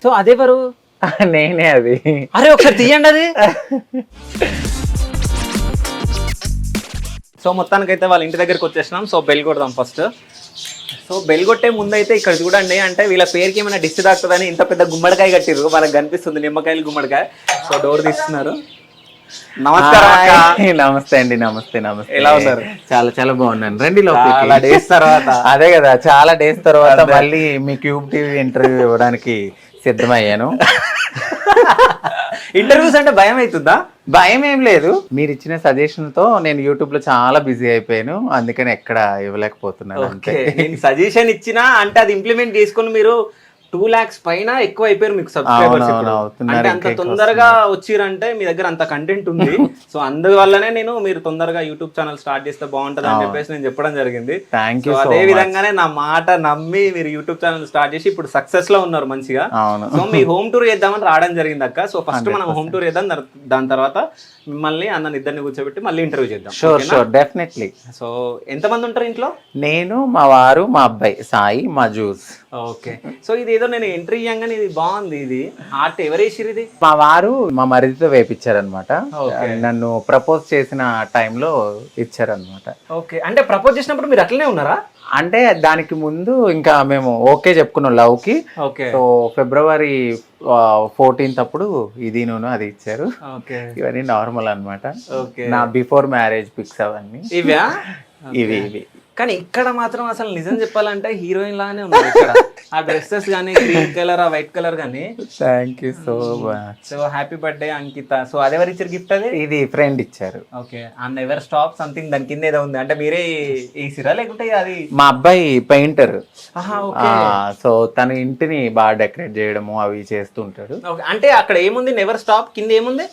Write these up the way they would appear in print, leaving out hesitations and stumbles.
So అదెవరు? నేనే అది. అరే ఒకసారి తీయండి అది. సో మొత్తానికైతే వాళ్ళ ఇంటి దగ్గరికి వచ్చేసినాం. సో బెల్ కొడదాం ఫస్ట్. సో బెల్ కొట్టే ముందు అయితే ఇక్కడ చూడండి, అంటే వీళ్ళ పేరుకి ఏమైనా డిస్ట్ తాకుతుందని ఇంత పెద్ద గుమ్మడికాయ కట్టిరు. వాళ్ళకి కనిపిస్తుంది నిమ్మకాయలు గుమ్మడికాయ. సో డోర్ తీస్తున్నారు. నమస్కారం అక్క. నమస్తే అండి. నమస్తే నమస్తే. ఎలా ఉన్నారు? చాలా చాలా బాగున్నాను. రండి చాలా డేస్ తర్వాత. అదే కదా, చాలా డేస్ తర్వాత మళ్ళీ మీ క్యూబ్ టీవీ ఇంటర్వ్యూ ఇవ్వడానికి సిద్ధమయ్యాను. ఇంటర్వ్యూస్ అంటే భయం అవుతుందా? భయం ఏం లేదు, మీరు ఇచ్చిన సజెషన్ తో నేను యూట్యూబ్ లో చాలా బిజీ అయిపోయాను, అందుకని ఎక్కడ ఇవ్వలేకపోతున్నాను. అంతే. నేను సజెషన్ ఇచ్చినా అంటే అది ఇంప్లిమెంట్ చేసుకుని మీరు 2 lakhs పైన ఎక్కువ అయిపోయారు మీకు సబ్స్క్రైబర్స్. అంటే అంత తొందరగా వచ్చిరంటే మీ దగ్గర అంత కంటెంట్ ఉంది. సో అందువల్లనే నేను మీరు తొందరగా యూట్యూబ్ ఛానల్ స్టార్ట్ చేస్తే బాగుంటది అని చెప్పేసి నేను చెప్పడం జరిగింది. Thank you. అదే విధంగానే నా మాట నమ్మి మీరు యూట్యూబ్ ఛానల్ స్టార్ట్ చేసి ఇప్పుడు సక్సెస్ లో ఉన్నారు మంచిగా. సో మీ హోమ్ టూర్ చేద్దామని రావడం జరిగింది అక్క. సో ఫస్ట్ మనం హోమ్ టూర్ చేద్దాం, దాని తర్వాత మిమ్మల్ని అన్న ఇద్దరిని కూర్చోబెట్టి మళ్ళీ ఇంటర్వ్యూ చేద్దాం. Sure sure, definitely. సో ఎంతమంది ఉంటారు ఇంట్లో? నేను, మా వారు, మా అబ్బాయి సాయి, మా జ్యూస్. ఓకే. సో ఇది ఏదో నేను ఎంట్రీ ఇయ్యంగానే ఇది బాగుంది. ఇది ఆర్ట్ ఎవరు వేసిరు? ఇది మా వారు మా మరిదితో వేపించారనమాట. నన్ను ప్రపోజ్ చేసిన టైంలో ఇచ్చారనమాట. ఓకే. అంటే ప్రపోజ్ చేసినప్పుడు మీరు అట్లనే ఉన్నారా? అంటే దానికి ముందు ఇంకా మేము ఓకే చెప్పుకున్నాం లవ్ కి. సో February 14th అప్పుడు ఇది నేను అది ఇచ్చారు. ఇవన్నీ నార్మల్ అనమాట. నా బిఫోర్ మ్యారేజ్ పిక్స్ అవన్నీ ఇవి. కానీ ఇక్కడ మాత్రం అసలు నిజం చెప్పాలంటే హీరోయిన్ లానే ఉన్నారు ఇక్కడ. ఆ డ్రెస్సెస్ కానీ, గ్రీన్ కలర్, ఆ వైట్ కలర్ కానీ. Thank you so much. So happy birthday Ankita. So అదెవరు ఇచ్చారు గిఫ్ట్? అది ఇది ఫ్రెండ్ ఇచ్చారు. Okay. And ever stop something దాని కింద ఏదో ఉంది, అంటే మీరే వేసిరా లేకుంటే అది? మా అబ్బాయి పెయింటర్. సో తన ఇంటిని బాగా డెకరేట్ చేయడము అవి చేస్తుంటాడు. అంటే అక్కడ ఏముంది? నెవర్ స్టాప్ కింద ఏముంది?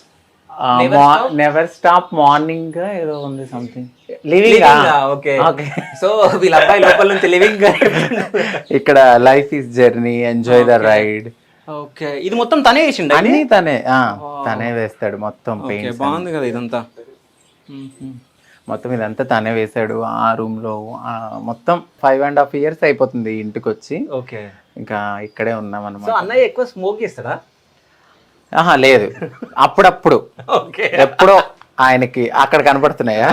నెవర్ స్టాప్ మార్నింగ్ ఏదో ఉంది సంథింగ్. లివింగ్. ఓకే. సో వీళ్ళ అబ్బాయి లోపల నుంచి లివింగ్. ఇక్కడ life is journey, enjoy the ride. Okay. ఇది మొత్తం తనే వేసిండు? అన్ని తనే వేస్తాడు మొత్తం. పెయింట్ బాగుంది కదా ఇదంతా. మొత్తం ఇదంతా తనే వేసాడు. ఆ రూమ్ లో మొత్తం 5.5 years అయిపోతుంది ఇంటికి వచ్చి. ఓకే. ఇంకా ఇక్కడే ఉన్నాం అన్నమాట. సో అన్నయ్య ఎక్కువ స్మోక్ చేస్తాడా? లేదు, అప్పుడప్పుడు. ఎప్పుడో ఆయనకి అక్కడ కనపడుతున్నాయా?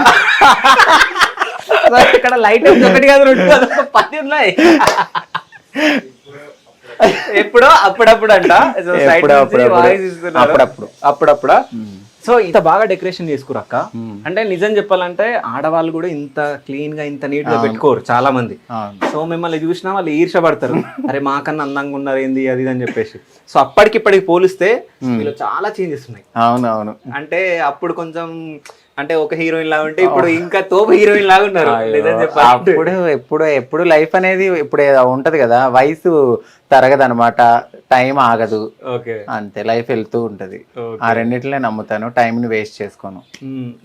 ఇక్కడ లైట్ ఒకటి కాదు, 2 కాదు, 10 ఉన్నాయి. ఎప్పుడో అప్పుడప్పుడు అంట. అప్పుడప్పుడు. సో ఇంత బాగా డెకరేషన్ చేసుకురక్క. అంటే నిజం చెప్పాలంటే ఆడవాళ్ళు కూడా ఇంత క్లీన్ గా ఇంత నీట్ గా పెట్టుకోరు చాలా మంది. సో మిమ్మల్ని చూసినా వాళ్ళు ఈర్షపడతారు, అరే మాకన్నా అందంగా ఉన్నారు ఏంది అది అని చెప్పేసి. సో అప్పటికిప్పటికి పోలిస్తే వీళ్ళు చాలా చేంజెస్ ఉన్నాయి. అవునవును. అంటే అప్పుడు కొంచెం అంటే ఒక హీరోయిన్ లాగా ఉంటే ఇప్పుడు ఇంకా తోపు హీరోయిన్ లాగా ఉన్నారు. అప్పుడు ఎప్పుడు లైఫ్ అనేది ఇప్పుడు ఉంటది కదా, వయసు తరగదనమాట, టైం ఆగదు. అంతే, లైఫ్ వెళ్తూ ఉంటది. ఆ రెండిట్లే నమ్ముతాను, టైం ని వేస్ట్ చేసుకోను.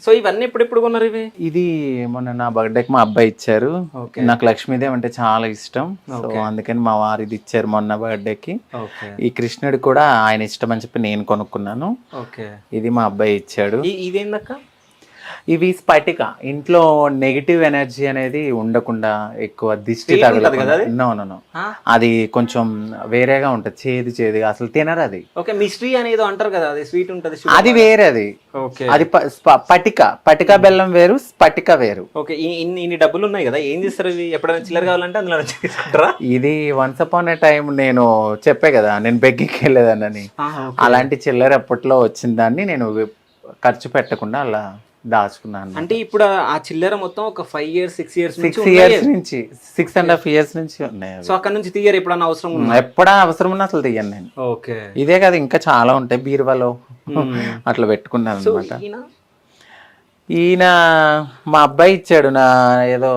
సో ఇవన్నీ ఎప్పుడు కొన్నారు ఇవి? ఇది మొన్న నా బర్త్డేకి మా అబ్బాయి ఇచ్చారు. నాకు లక్ష్మీదేవి అంటే చాలా ఇష్టం. సో అందుకని మా వారు ఇది ఇచ్చారు మొన్న బర్త్డేకి. ఈ కృష్ణుడు కూడా ఆయన ఇష్టం అని చెప్పి నేను కొనుక్కున్నాను. ఇది మా అబ్బాయి ఇచ్చాడు. ఇదేందక్క? ఇవి స్ఫటిక. ఇంట్లో నెగిటివ్ ఎనర్జీ అనేది ఉండకుండా, ఎక్కువ దిష్టి తగలకుండా. నో, అది కొంచెం వేరేగా ఉంటది, చేదుగా, అసలు తినరు అది. ఓకే. మిస్ట్రీ అనేది అంటారు కదా, అది స్వీట్ ఉంటది. అది వేరే. అది పటిక బెల్లం వేరు, స్ఫటిక వేరు. ఓకే. ఇన్ని డబ్బులు ఉన్నాయి కదా, ఏం చేస్తారు ఇవి? ఎప్పుడైనా చిల్లర కావాలంటే అందులో తీసుకుంటారా? ఇది వన్స్ అపాన్ ఏ టైం నేను చెప్పే కదా, నేను బెగ్గింగ్కి వెళ్ళేదాన్ని. అలాంటి చిల్లర ఎప్పట్లో వచ్చిన దాన్ని నేను ఖర్చు పెట్టకుండా అలా దాచుకున్నాను. అంటే ఇప్పుడు ఆ చిల్లర మొత్తం ఒక 5 years 6 years నుంచి 6.5 years నుంచి ఉన్నాయి. సో అక్కడ నుంచి తీయరు ఎప్పుడన్నా అవసరం? ఎప్పుడా అవసరం ఉన్నా అసలు తీయను నేను. ఓకే. ఇదే కదా, ఇంకా చాలా ఉంటాయి బీరువాలో అట్లా పెట్టుకున్నాను అనమాట. ఈయన మా అబ్బాయి ఇచ్చాడు. నా ఏదో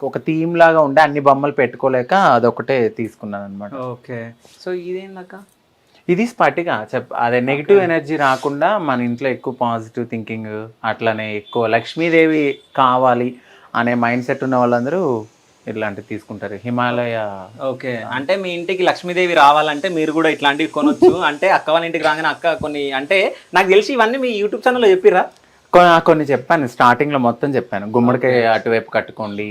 ఒక థీమ్ లాగా ఉండే, అన్ని బొమ్మలు పెట్టుకోలేక అదొకటే తీసుకున్నాను అనమాట. ఓకే. సో ఇదేందక్క? ఇది స్ఫటిక. అదే నెగిటివ్ ఎనర్జీ రాకుండా మన ఇంట్లో ఎక్కువ పాజిటివ్ థింకింగ్, అట్లనే ఎక్కువ లక్ష్మీదేవి కావాలి అనే మైండ్ సెట్ ఉన్న వాళ్ళందరూ ఇట్లాంటివి తీసుకుంటారు. హిమాలయ. ఓకే. అంటే మీ ఇంటికి లక్ష్మీదేవి రావాలంటే మీరు కూడా ఇట్లాంటివి కొనొచ్చు. అంటే అక్క వాళ్ళ ఇంటికి రాగానే అక్క కొన్ని, అంటే నాకు తెలిసి ఇవన్నీ మీ యూట్యూబ్ ఛానల్లో చెప్పిరా? కొన్ని చెప్పాను స్టార్టింగ్ లో, మొత్తం చెప్పాను. గుమ్మడికాయ అటువైపు కట్టుకోండి,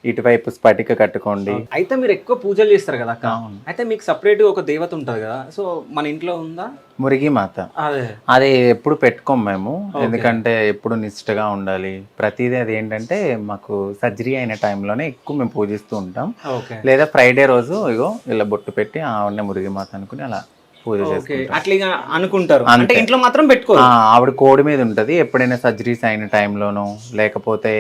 ఇటువైపు స్ఫటిక కట్టుకోండి. అయితే మీరు ఎక్కువ పూజలు చేస్తారు కదా అక్క, అయితే మీకు సపరేట్ ఒక దేవత ఉంటది కదా, సో మన ఇంట్లో ఉందా మురిగి మాత? అది ఎప్పుడు పెట్టుకోం మేము, ఎందుకంటే ఎప్పుడు నిష్ఠగా ఉండాలి ప్రతిదీ. అది ఏంటంటే మాకు సర్జరీ అయిన టైంలోనే ఎక్కువ మేము పూజిస్తూ ఉంటాం, లేదా ఫ్రైడే రోజు ఇగో ఇలా బొట్టు పెట్టి ఆవిడనే మురిగి మాత అనుకుని అలా పూజ చేసుకుంటాం. అట్లా అనుకుంటారు, అంటే ఇంట్లో మాత్రం పెట్టుకో. ఆవిడ కోడి మీద ఉంటది, ఎప్పుడైనా సర్జరీస్ అయిన టైంలోనో లేకపోతే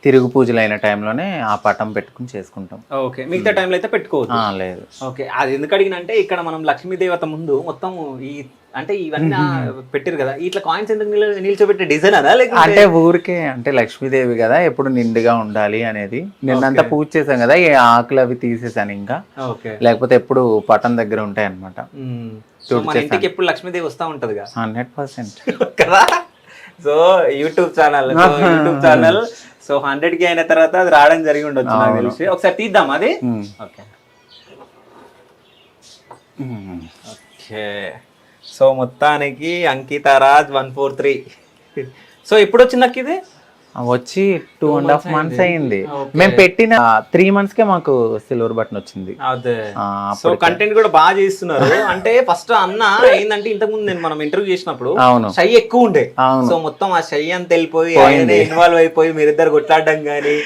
తిరుగు పూజలు అయిన టైంలోనే ఆ పటం పెట్టుకుని చేసుకుంటాం. ఓకే, మిగతా టైంలో అయితే పెట్టుకోవచ్చు. లేదు. ఓకే, అది ఎందుకు అడిగినంటే ఇక్కడ మనం లక్ష్మీ దేవత ముందు మొత్తం ఈ అంటే ఇవన్నీ పెట్టారు కదా, ఇట్లా కాయిన్స్ ఎందుకు నిల్చోబెట్టే డిజైన్ అదా, అంటే ఊరికే అంటే లక్ష్మీదేవి కదా ఎప్పుడు నిండుగా ఉండాలి అనేది. నిన్నంతా పూజ చేసాం కదా, ఈ ఆకులు అవి తీసేసాను ఇంకా, లేకపోతే ఎప్పుడు పటం దగ్గర ఉంటాయి అనమాట. మన ఇంటికి ఎప్పుడు లక్ష్మీదేవి వస్తా ఉంటది 100% కదా. So YouTube channel so 100K అయిన తర్వాత అది రావడం జరిగి ఉండొచ్చు నాకు తెలిసి. ఒకసారి తీద్దాం అది. ఓకే ఓకే, సో మొత్తానికి అంకితారాజ్ 143. సో ఎప్పుడు వచ్చింది నాకు ఇది? వచ్చి 2.5 months అయింది. మేము పెట్టిన 3 months కే మాకు సిల్వర్ బటన్ వచ్చింది. అదే, సో కంటెంట్ కూడా బాగా చేస్తున్నారు. అంటే ఫస్ట్ అన్న ఏంటంటే ఇంతకు ముందు నేను మనం ఇంటర్వ్యూ చేసినప్పుడు షై ఎక్కువ ఉండే, సో మొత్తం ఆ షై అంత వెళ్ళిపోయి ఇన్వాల్వ్ అయిపోయి మీరిద్దరు కొట్లాడడం గానీ,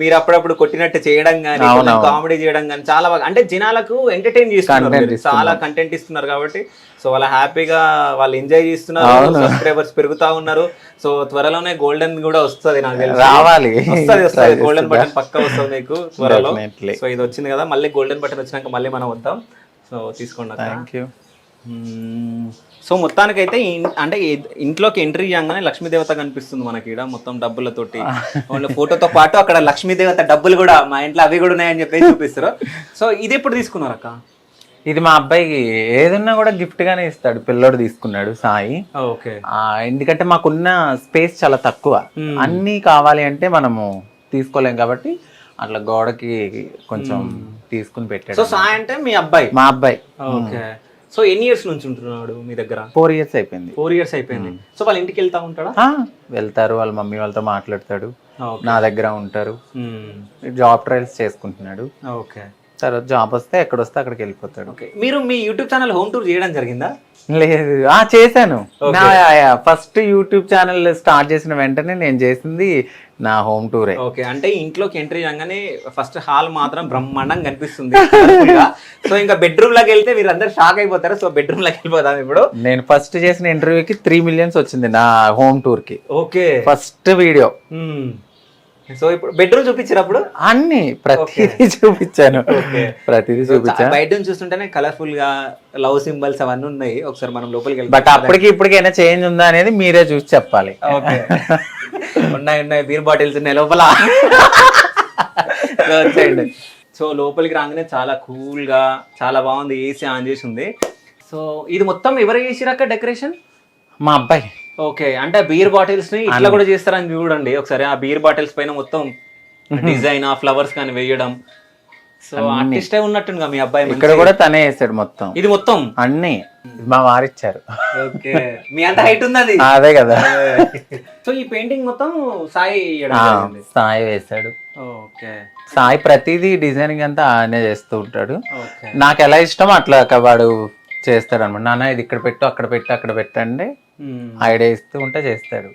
మీరు అప్పుడప్పుడు కొట్టినట్టు చేయడం గానీ, కామెడీ చేయడం గానీ చాలా బాగా, అంటే జనాలకు ఎంటర్టైన్ చేస్తున్నారు, చాలా కంటెంట్ ఇస్తున్నారు కాబట్టి సో వాళ్ళ హ్యాపీగా వాళ్ళు ఎంజాయ్ చేస్తున్నారు, సబ్స్క్రైబర్స్ పెరుగుతా ఉన్నారు. సో త్వరలోనే గోల్డెన్ కూడా వస్తుంది, నాకు తెలిసి రావాలి, వస్తుంది గోల్డెన్ బటన్ పక్కా వస్తుంది మీకు త్వరలో. సో ఇది వచ్చింది కదా, మళ్ళీ గోల్డెన్ బటన్ వచ్చినాక మళ్ళీ మనం వద్దాం. సో తీసుకోండి. Thank you. సో మొత్తానికైతే అంటే ఇంట్లోకి ఎంట్రీ చేయగానే లక్ష్మీదేవత కనిపిస్తుంది మనకి ఇక్కడ మొత్తం డబ్బులతోటి, ఫోటోతో పాటు అక్కడ లక్ష్మీదేవత డబ్బులు కూడా మా ఇంట్లో అవి కూడా ఉన్నాయని చెప్పేసి చూపిస్తారు. సో ఇది ఎప్పుడు తీసుకున్నారు అక్క? ఇది మా అబ్బాయికి ఏదన్నా కూడా గిఫ్ట్ గానే ఇస్తాడు, పిల్లోడు తీసుకున్నాడు సాయి. ఓకే, ఎందుకంటే మాకున్న స్పేస్ చాలా తక్కువ, అన్ని కావాలి అంటే మనము తీసుకోలేం కాబట్టి అట్లా గోడకి కొంచెం తీసుకుని పెట్టాడు. సో సాయి అంటే మీ అబ్బాయి? మా అబ్బాయి. ఓకే, సో ఎన్ని ఇయర్స్ నుంచి ఉంటున్నాడు మీ దగ్గర? 4 years అయిపోయింది. 4 years అయిపోయింది. సో వాళ్ళ ఇంటికి వెళ్తా ఉంటాడా? వెళ్తారు, వాళ్ళ మమ్మీ వాళ్ళతో మాట్లాడతాడు, నా దగ్గర ఉంటారు. జాబ్ ట్రయల్స్ చేసుకుంటున్నాడు. ఓకే, తర్వాత జాబ్ వస్తే ఎక్కడ వస్తే అక్కడికి వెళ్ళిపోతాడు. మీరు మీ యూట్యూబ్ ఛానల్ హోమ్ టూర్ చేయడం జరిగిందా? లేదు, చేశాను. నా ఫస్ట్ యూట్యూబ్ ఛానల్ స్టార్ట్ చేసిన వెంటనే నేను చేసింది నా హోమ్ టూరే. ఓకే, అంటే ఇంట్లోకి ఎంట్రీ చేయగానే ఫస్ట్ హాల్ మాత్రం బ్రహ్మాండంగా కనిపిస్తుంది. సో ఇంకా బెడ్రూమ్ లోకి వెళ్తే మీరు అందరు షాక్ అయిపోతారు. సో బెడ్రూమ్ లోకి వెళ్ళిపోతాం ఇప్పుడు. నేను ఫస్ట్ చేసిన ఇంటర్వ్యూకి 3 million వచ్చింది నా హోమ్ టూర్ కి. Okay, first video. సో ఇప్పుడు బెడ్రూమ్ చూపించినప్పుడు అన్ని ప్రతిదీ చూపించాను, ప్రతిదీ చూపించాను. బయట నుంచి చూస్తుంటేనే కలర్ఫుల్ గా లవ్ సింబల్స్ అవన్నీ ఉన్నాయి. ఒకసారి మనం లోపలికి వెళ్తాం. బట్ అప్పటికి ఇప్పటికైనా చేంజ్ ఉందా అనేది మీరే చూసి చెప్పాలి. ఓకే, ఉన్నాయి బీర్ బాటిల్స్ ఉన్నాయి లోపల. వచ్చేయండి. సో లోపలికి రాగానే చాలా కూల్ గా చాలా బాగుంది, ఏసీ ఆన్ చేసి ఉంది. సో ఇది మొత్తం ఎవరు చేసిరాక డెకరేషన్? మా అబ్బాయి. ఓకే, అంటే బీర్ బాటిల్స్ ని ఇట్లా కూడా చేస్తారని చూడండి ఒకసారి. ఆ బీర్ బాటిల్స్ పైన మొత్తం డిజైన్, ఆ ఫ్లవర్స్ కానీ వేయడం. సో ఆర్టిస్టే ఉన్నట్టుగా మీ అబ్బాయి. ఇక్కడ కూడా తనే వేసాడు మొత్తం, ఇది మొత్తం అన్ని మా వారిచ్చారు. ఓకే, మీ అంత హైట్ ఉంది అది. అదే కదా. సో ఈ పెయింటింగ్ మొత్తం సాయి సాయి వేసాడు. ఓకే, సాయి ప్రతిదీ డిజైనింగ్ అంతా ఆయనే చేస్తూ ఉంటాడు. నాకు ఎలా ఇష్టం అట్లా వాడు చేస్తాడు అనమాట. నాన్న ఇది ఇక్కడ పెట్టు, అక్కడ పెట్టు, అక్కడ పెట్టండి ఐడియా ఇస్తూ ఉంటే చేస్తాడు.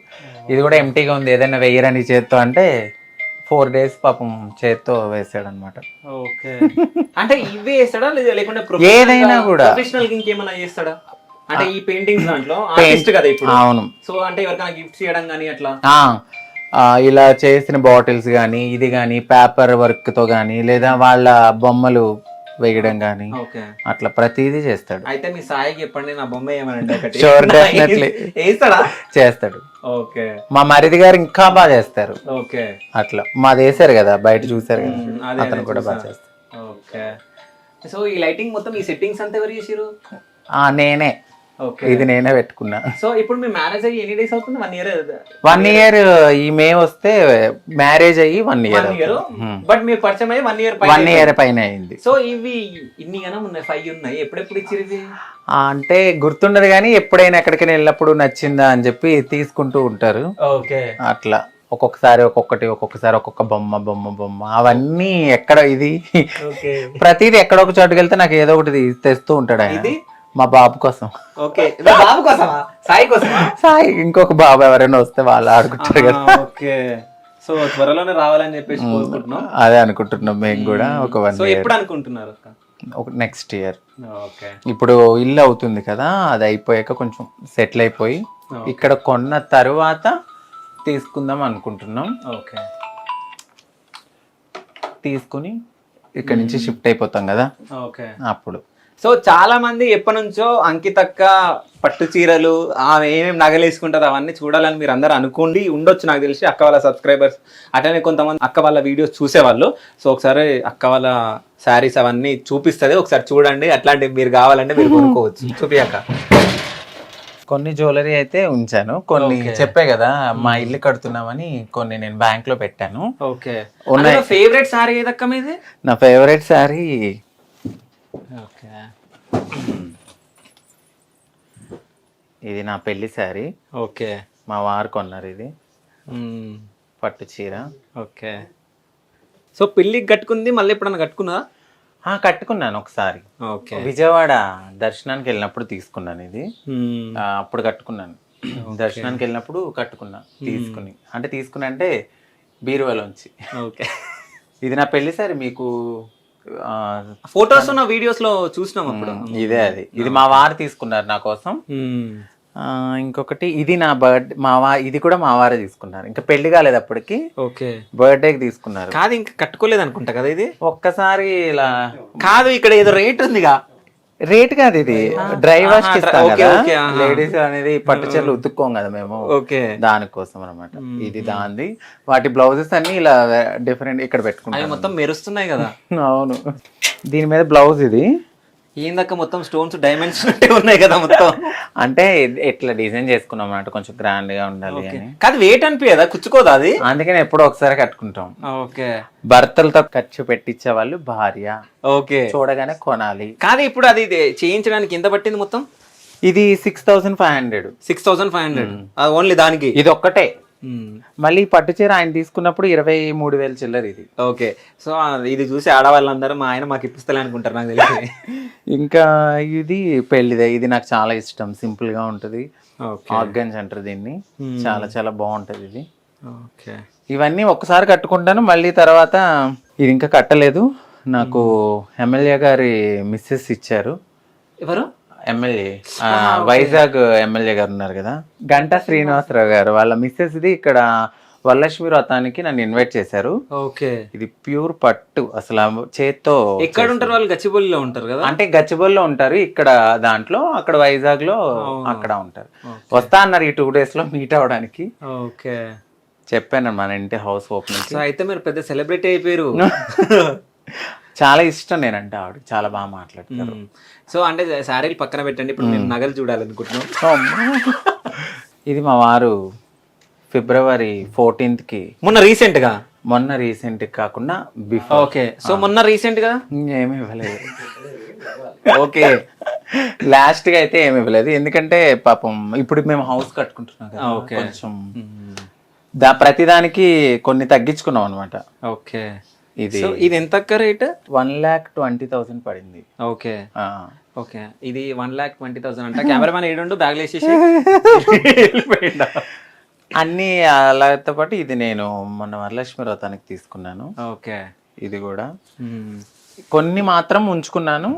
ఇది కూడా ఎంటీగా ఉంది, ఏదైనా వెయ్యరని చేత్తో అంటే 4 days పాపం చేత్తో వేసాడు అనమాట. ఓకే, అంటే ఇవే వేస్తాడా లేకుంటే ఏదైనా కూడా ప్రొఫెషనల్ ఇంకేమైనా చేస్తాడా? అంటే ఈ పెయింటింగ్స్ దాంట్లో ఆర్టిస్ట్ కదా ఇప్పుడు. అవును. సో అంటే ఎవరికైనా గిఫ్ట్స్ చేయడం కానీ అట్లా ఇలా చేసిన బాటిల్స్ కానీ, ఇది కానీ పేపర్ వర్క్ తో కానీ, లేదా వాళ్ళ బొమ్మలు వేయడం కానీ, అట్లా ప్రతిదీ చేస్తాడు. అయితే మీ సాయికి చెప్పండి నా బొమ్మ ఏమనంటే చేస్తాడు. ఓకే, మా మరిది గారు ఇంకా బాగా చేస్తారు. ఓకే, అట్లా మాది వేసారు కదా, బయట చూసారు కదా, అతను కూడా బాగా చేస్తారు. ఓకే, సో ఈ లైటింగ్ మొత్తం ఈ సెట్టింగ్స్ అంతా ఎవరు చేసిరు? నేనే. ఇది నేనే పెట్టుకున్నా. సో ఇప్పుడు మీ మ్యారేజ్ అయ్యి ఎన్ని డేస్ అవుతుంది? 1 ఇయర్. 1 ఇయర్ ఈ మే వస్తే మ్యారేజ్ అయ్యి 1 ఇయర్. బట్ మీరు పరిచయం అయ్యి 1 ఇయర్ 1 ఇయర్ పైన అయింది. సో ఇవి ఇన్ని గనం ఉన్నాయి, 5 ఉన్నాయి. ఎప్పుడెప్పుడు ఇచ్చిరు ఇవి? అంటే గుర్తుండదు కానీ ఎప్పుడైనా ఎక్కడికైనా వెళ్ళినప్పుడు నచ్చిందా అని చెప్పి తీసుకుంటూ ఉంటారు. ఓకే. అట్లా ఒక్కొక్కసారి ఒక్కొక్కసారి ఒక్కొక్క బొమ్మ అవన్నీ ఎక్కడ ఇది ప్రతిదీ ఎక్కడో ఒక చోటుకి వెళ్తే నాకు ఏదో ఒకటి తెస్తూ ఉంటాడు ఆయన. మా బాబు కోసం. ఓకే, బాబు కోసమా? సాయి కోసం? సాయి ఇంకొక బాబు ఎవరైనా వస్తే వాళ్ళు ఆడుకుంటారు కదా. ఓకే. సో త్వరలోనే రావాలని చెప్పేసి కోరుకుంటున్నాం. అదే అనుకుంటున్నాం మేము కూడా. ఒక 1 ఇయర్. ఎప్పుడు అనుకుంటున్నారు? Next year. ఓకే. ఇప్పుడు ఇల్లు అవుతుంది కదా, అది అయిపోయాక కొంచెం సెటిల్ అయిపోయి ఇక్కడ కొన్న తరువాత తీసుకుందాం అనుకుంటున్నాం. ఓకే. తీసుకుని ఇక్కడ నుంచి షిఫ్ట్ అయిపోతాం కదా. ఓకే. అప్పుడు సో చాలా మంది ఎప్పటి నుంచో అంకితక్క పట్టు చీరలు, ఆమె ఏమేమి నగలు వేసుకుంటారు అవన్నీ చూడాలని మీరు అందరూ అనుకోండి ఉండొచ్చు. నాకు తెలిసి అక్క వాళ్ళ సబ్స్క్రైబర్స్ అట్లనే కొంతమంది అక్క వాళ్ళ వీడియోస్ చూసేవాళ్ళు. సో ఒకసారి అక్క వాళ్ళ శారీస్ అవన్నీ చూపిస్తుంది, ఒకసారి చూడండి. అట్లాంటివి మీరు కావాలంటే మీరు కొనుక్కోవచ్చు. చూపియాక కొన్ని జ్యువెలరీ అయితే ఉంచాను, కొన్ని చెప్పే కదా మా ఇల్లు కడుతున్నామని కొన్ని నేను బ్యాంక్ లో పెట్టాను. ఓకే. ఫేవరెట్ శారీ ఏదక్క మీది? నా ఫేవరెట్ శారీ ఇది నా పెళ్లి శారీ. ఓకే. మా వారు కొన్నారు ఇది పట్టు చీర. ఓకే. సో పెళ్లికి కట్టుకుంది, మళ్ళీ ఎప్పుడన్నా కట్టుకున్నా? కట్టుకున్నాను ఒకసారి. ఓకే. విజయవాడ దర్శనానికి వెళ్ళినప్పుడు తీసుకున్నాను ఇది. అప్పుడు కట్టుకున్నాను. దర్శనానికి వెళ్ళినప్పుడు కట్టుకున్నా తీసుకుని. అంటే బీరువాలోంచి. ఓకే. ఇది నా పెళ్లి సారీ. మీకు ఫొటోస్ ఉన్న వీడియోస్ లో చూసినాం అప్పుడు. అది ఇది మా వారు తీసుకున్నారు నా కోసం. ఇంకొకటి ఇది నా బర్త్డే ఇది కూడా మా వారే తీసుకున్నారు. ఇంకా పెళ్లి కాలేదు అప్పటికి. ఓకే. బర్త్డేకి తీసుకున్నారు. కాదు ఇంకా కట్టుకోలేదు అనుకుంటా కదా ఇది. ఒక్కసారి ఇలా కాదు, ఇక్కడ ఏదో రేట్ ఉందిగా. రేట్ కాదు, ఇది డ్రై వాష్ లేడీస్ అనేది పట్టు చీరలు ఉతుక్కోం కదా మేము. ఓకే. దానికోసం అనమాట ఇది. దాంది వాటి బ్లౌజెస్ అన్ని ఇలా డిఫరెంట్ ఇక్కడ పెట్టుకుంటాం. మొత్తం మెరుస్తున్నాయి కదా. అవును. దీని మీద బ్లౌజ్ ఇది ఏందక్క మొత్తం స్టోన్స్ డైమండ్స్ ఉన్నాయి కదా మొత్తం. అంటే ఇట్లా డిజైన్ చేసుకున్నాం అన్నట్టు, కొంచెం గ్రాండ్ గా ఉండాలి అని. కాదు వెయిట్ అనిపించదా, కుచ్చుకోదా అది? అందుకని ఎప్పుడో ఒకసారి కట్టుకుంటాం. ఓకే. భర్తలతో ఖర్చు పెట్టించే వాళ్ళు భార్య. ఓకే. చూడగానే కొనాలి. కాదు ఇప్పుడు అది చేయించడానికి ఎంత పట్టింది మొత్తం? ఇది 6500. 6500 ఓన్లీ దానికి? ఇది ఒక్కటే. మళ్ళీ పట్టు చీర ఆయన తీసుకున్నప్పుడు 23,000 చిల్లర ఇది. ఓకే. సో ఇది చూసి ఆడవాళ్ళందరూ మా ఆయన మాకు ఇప్పిస్తలే అనుకుంటారు నాకు తెలిసి. ఇంకా ఇది పెళ్లిదే. ఇది నాకు చాలా ఇష్టం, సింపుల్ గా ఉంటది. ఆర్గన్స్ అంటారు దీన్ని. చాలా చాలా బాగుంటది ఇది. ఓకే. ఇవన్నీ ఒక్కసారి కట్టుకుంటాను, మళ్ళీ తర్వాత ఇది ఇంకా కట్టలేదు. నాకు ఎమ్మెల్యే గారి మిస్సెస్ ఇచ్చారు. ఎవరు? ఎమ్మెల్యే వైజాగ్ ఎమ్మెల్యే గారు ఉన్నారు కదా, గంటా శ్రీనివాసరావు గారు. వాళ్ళ మిస్సెస్ ది ఇక్కడ వరలక్ష్మి వ్రతానికి నన్ను ఇన్వైట్ చేశారు. ఓకే. ఇది ప్యూర్ పట్టు అసలు చేత్తో. ఎక్కడ ఉంటారు వాళ్ళు? గచ్చిబౌలిలో ఉంటారు కదా. అంటే గచ్చిబౌలిలో ఉంటారు, ఇక్కడ దాంట్లో అక్కడ వైజాగ్ లో అక్కడ ఉంటారు. వస్తా అన్నారు ఈ 2 days లో మీట్ అవడానికి. ఓకే. చెప్పాను మన ఇంటి హౌస్ ఓపెనింగ్. అయితే మీరు పెద్ద సెలబ్రిటీ అయిపోయారు. చాలా ఇష్టం నేనంటే ఆవిడ, చాలా బాగా మాట్లాడతారు. సో అంటే శారీలు పక్కన పెట్టండి, ఇప్పుడు నేను నగలు చూడాలనుకుంటున్నాం. ఇది మా వారు ఫిబ్రవరి 14th కి మొన్న రీసెంట్ కాకుండా బిఫోర్. ఓకే. సో మొన్న రీసెంట్ గా ఏమి ఇవ్వలేదు. ఓకే. లాస్ట్ గా అయితే ఏమి ఇవ్వలేదు, ఎందుకంటే పాపం ఇప్పుడు మేము హౌస్ కట్టుకుంటున్నాం కదా. కొంచెం ప్రతిదానికి కొన్ని తగ్గించుకున్నాం అనమాట. ఓకే. ఇది ఎంత రేట్? 1,20,000 పడింది. ఓకే. ఓకే. ఇది 1,20,000 అంట. కెమెరామెన్ ఏడుండు బ్యాగ్ వేసేసి అన్ని అలాతో పాటు ఇది నేను మొన్న వరలక్ష్మి వ్రతానికి తీసుకున్నాను. ఓకే. ఇది కూడా కొన్ని మాత్రం ఉంచుకున్నాను.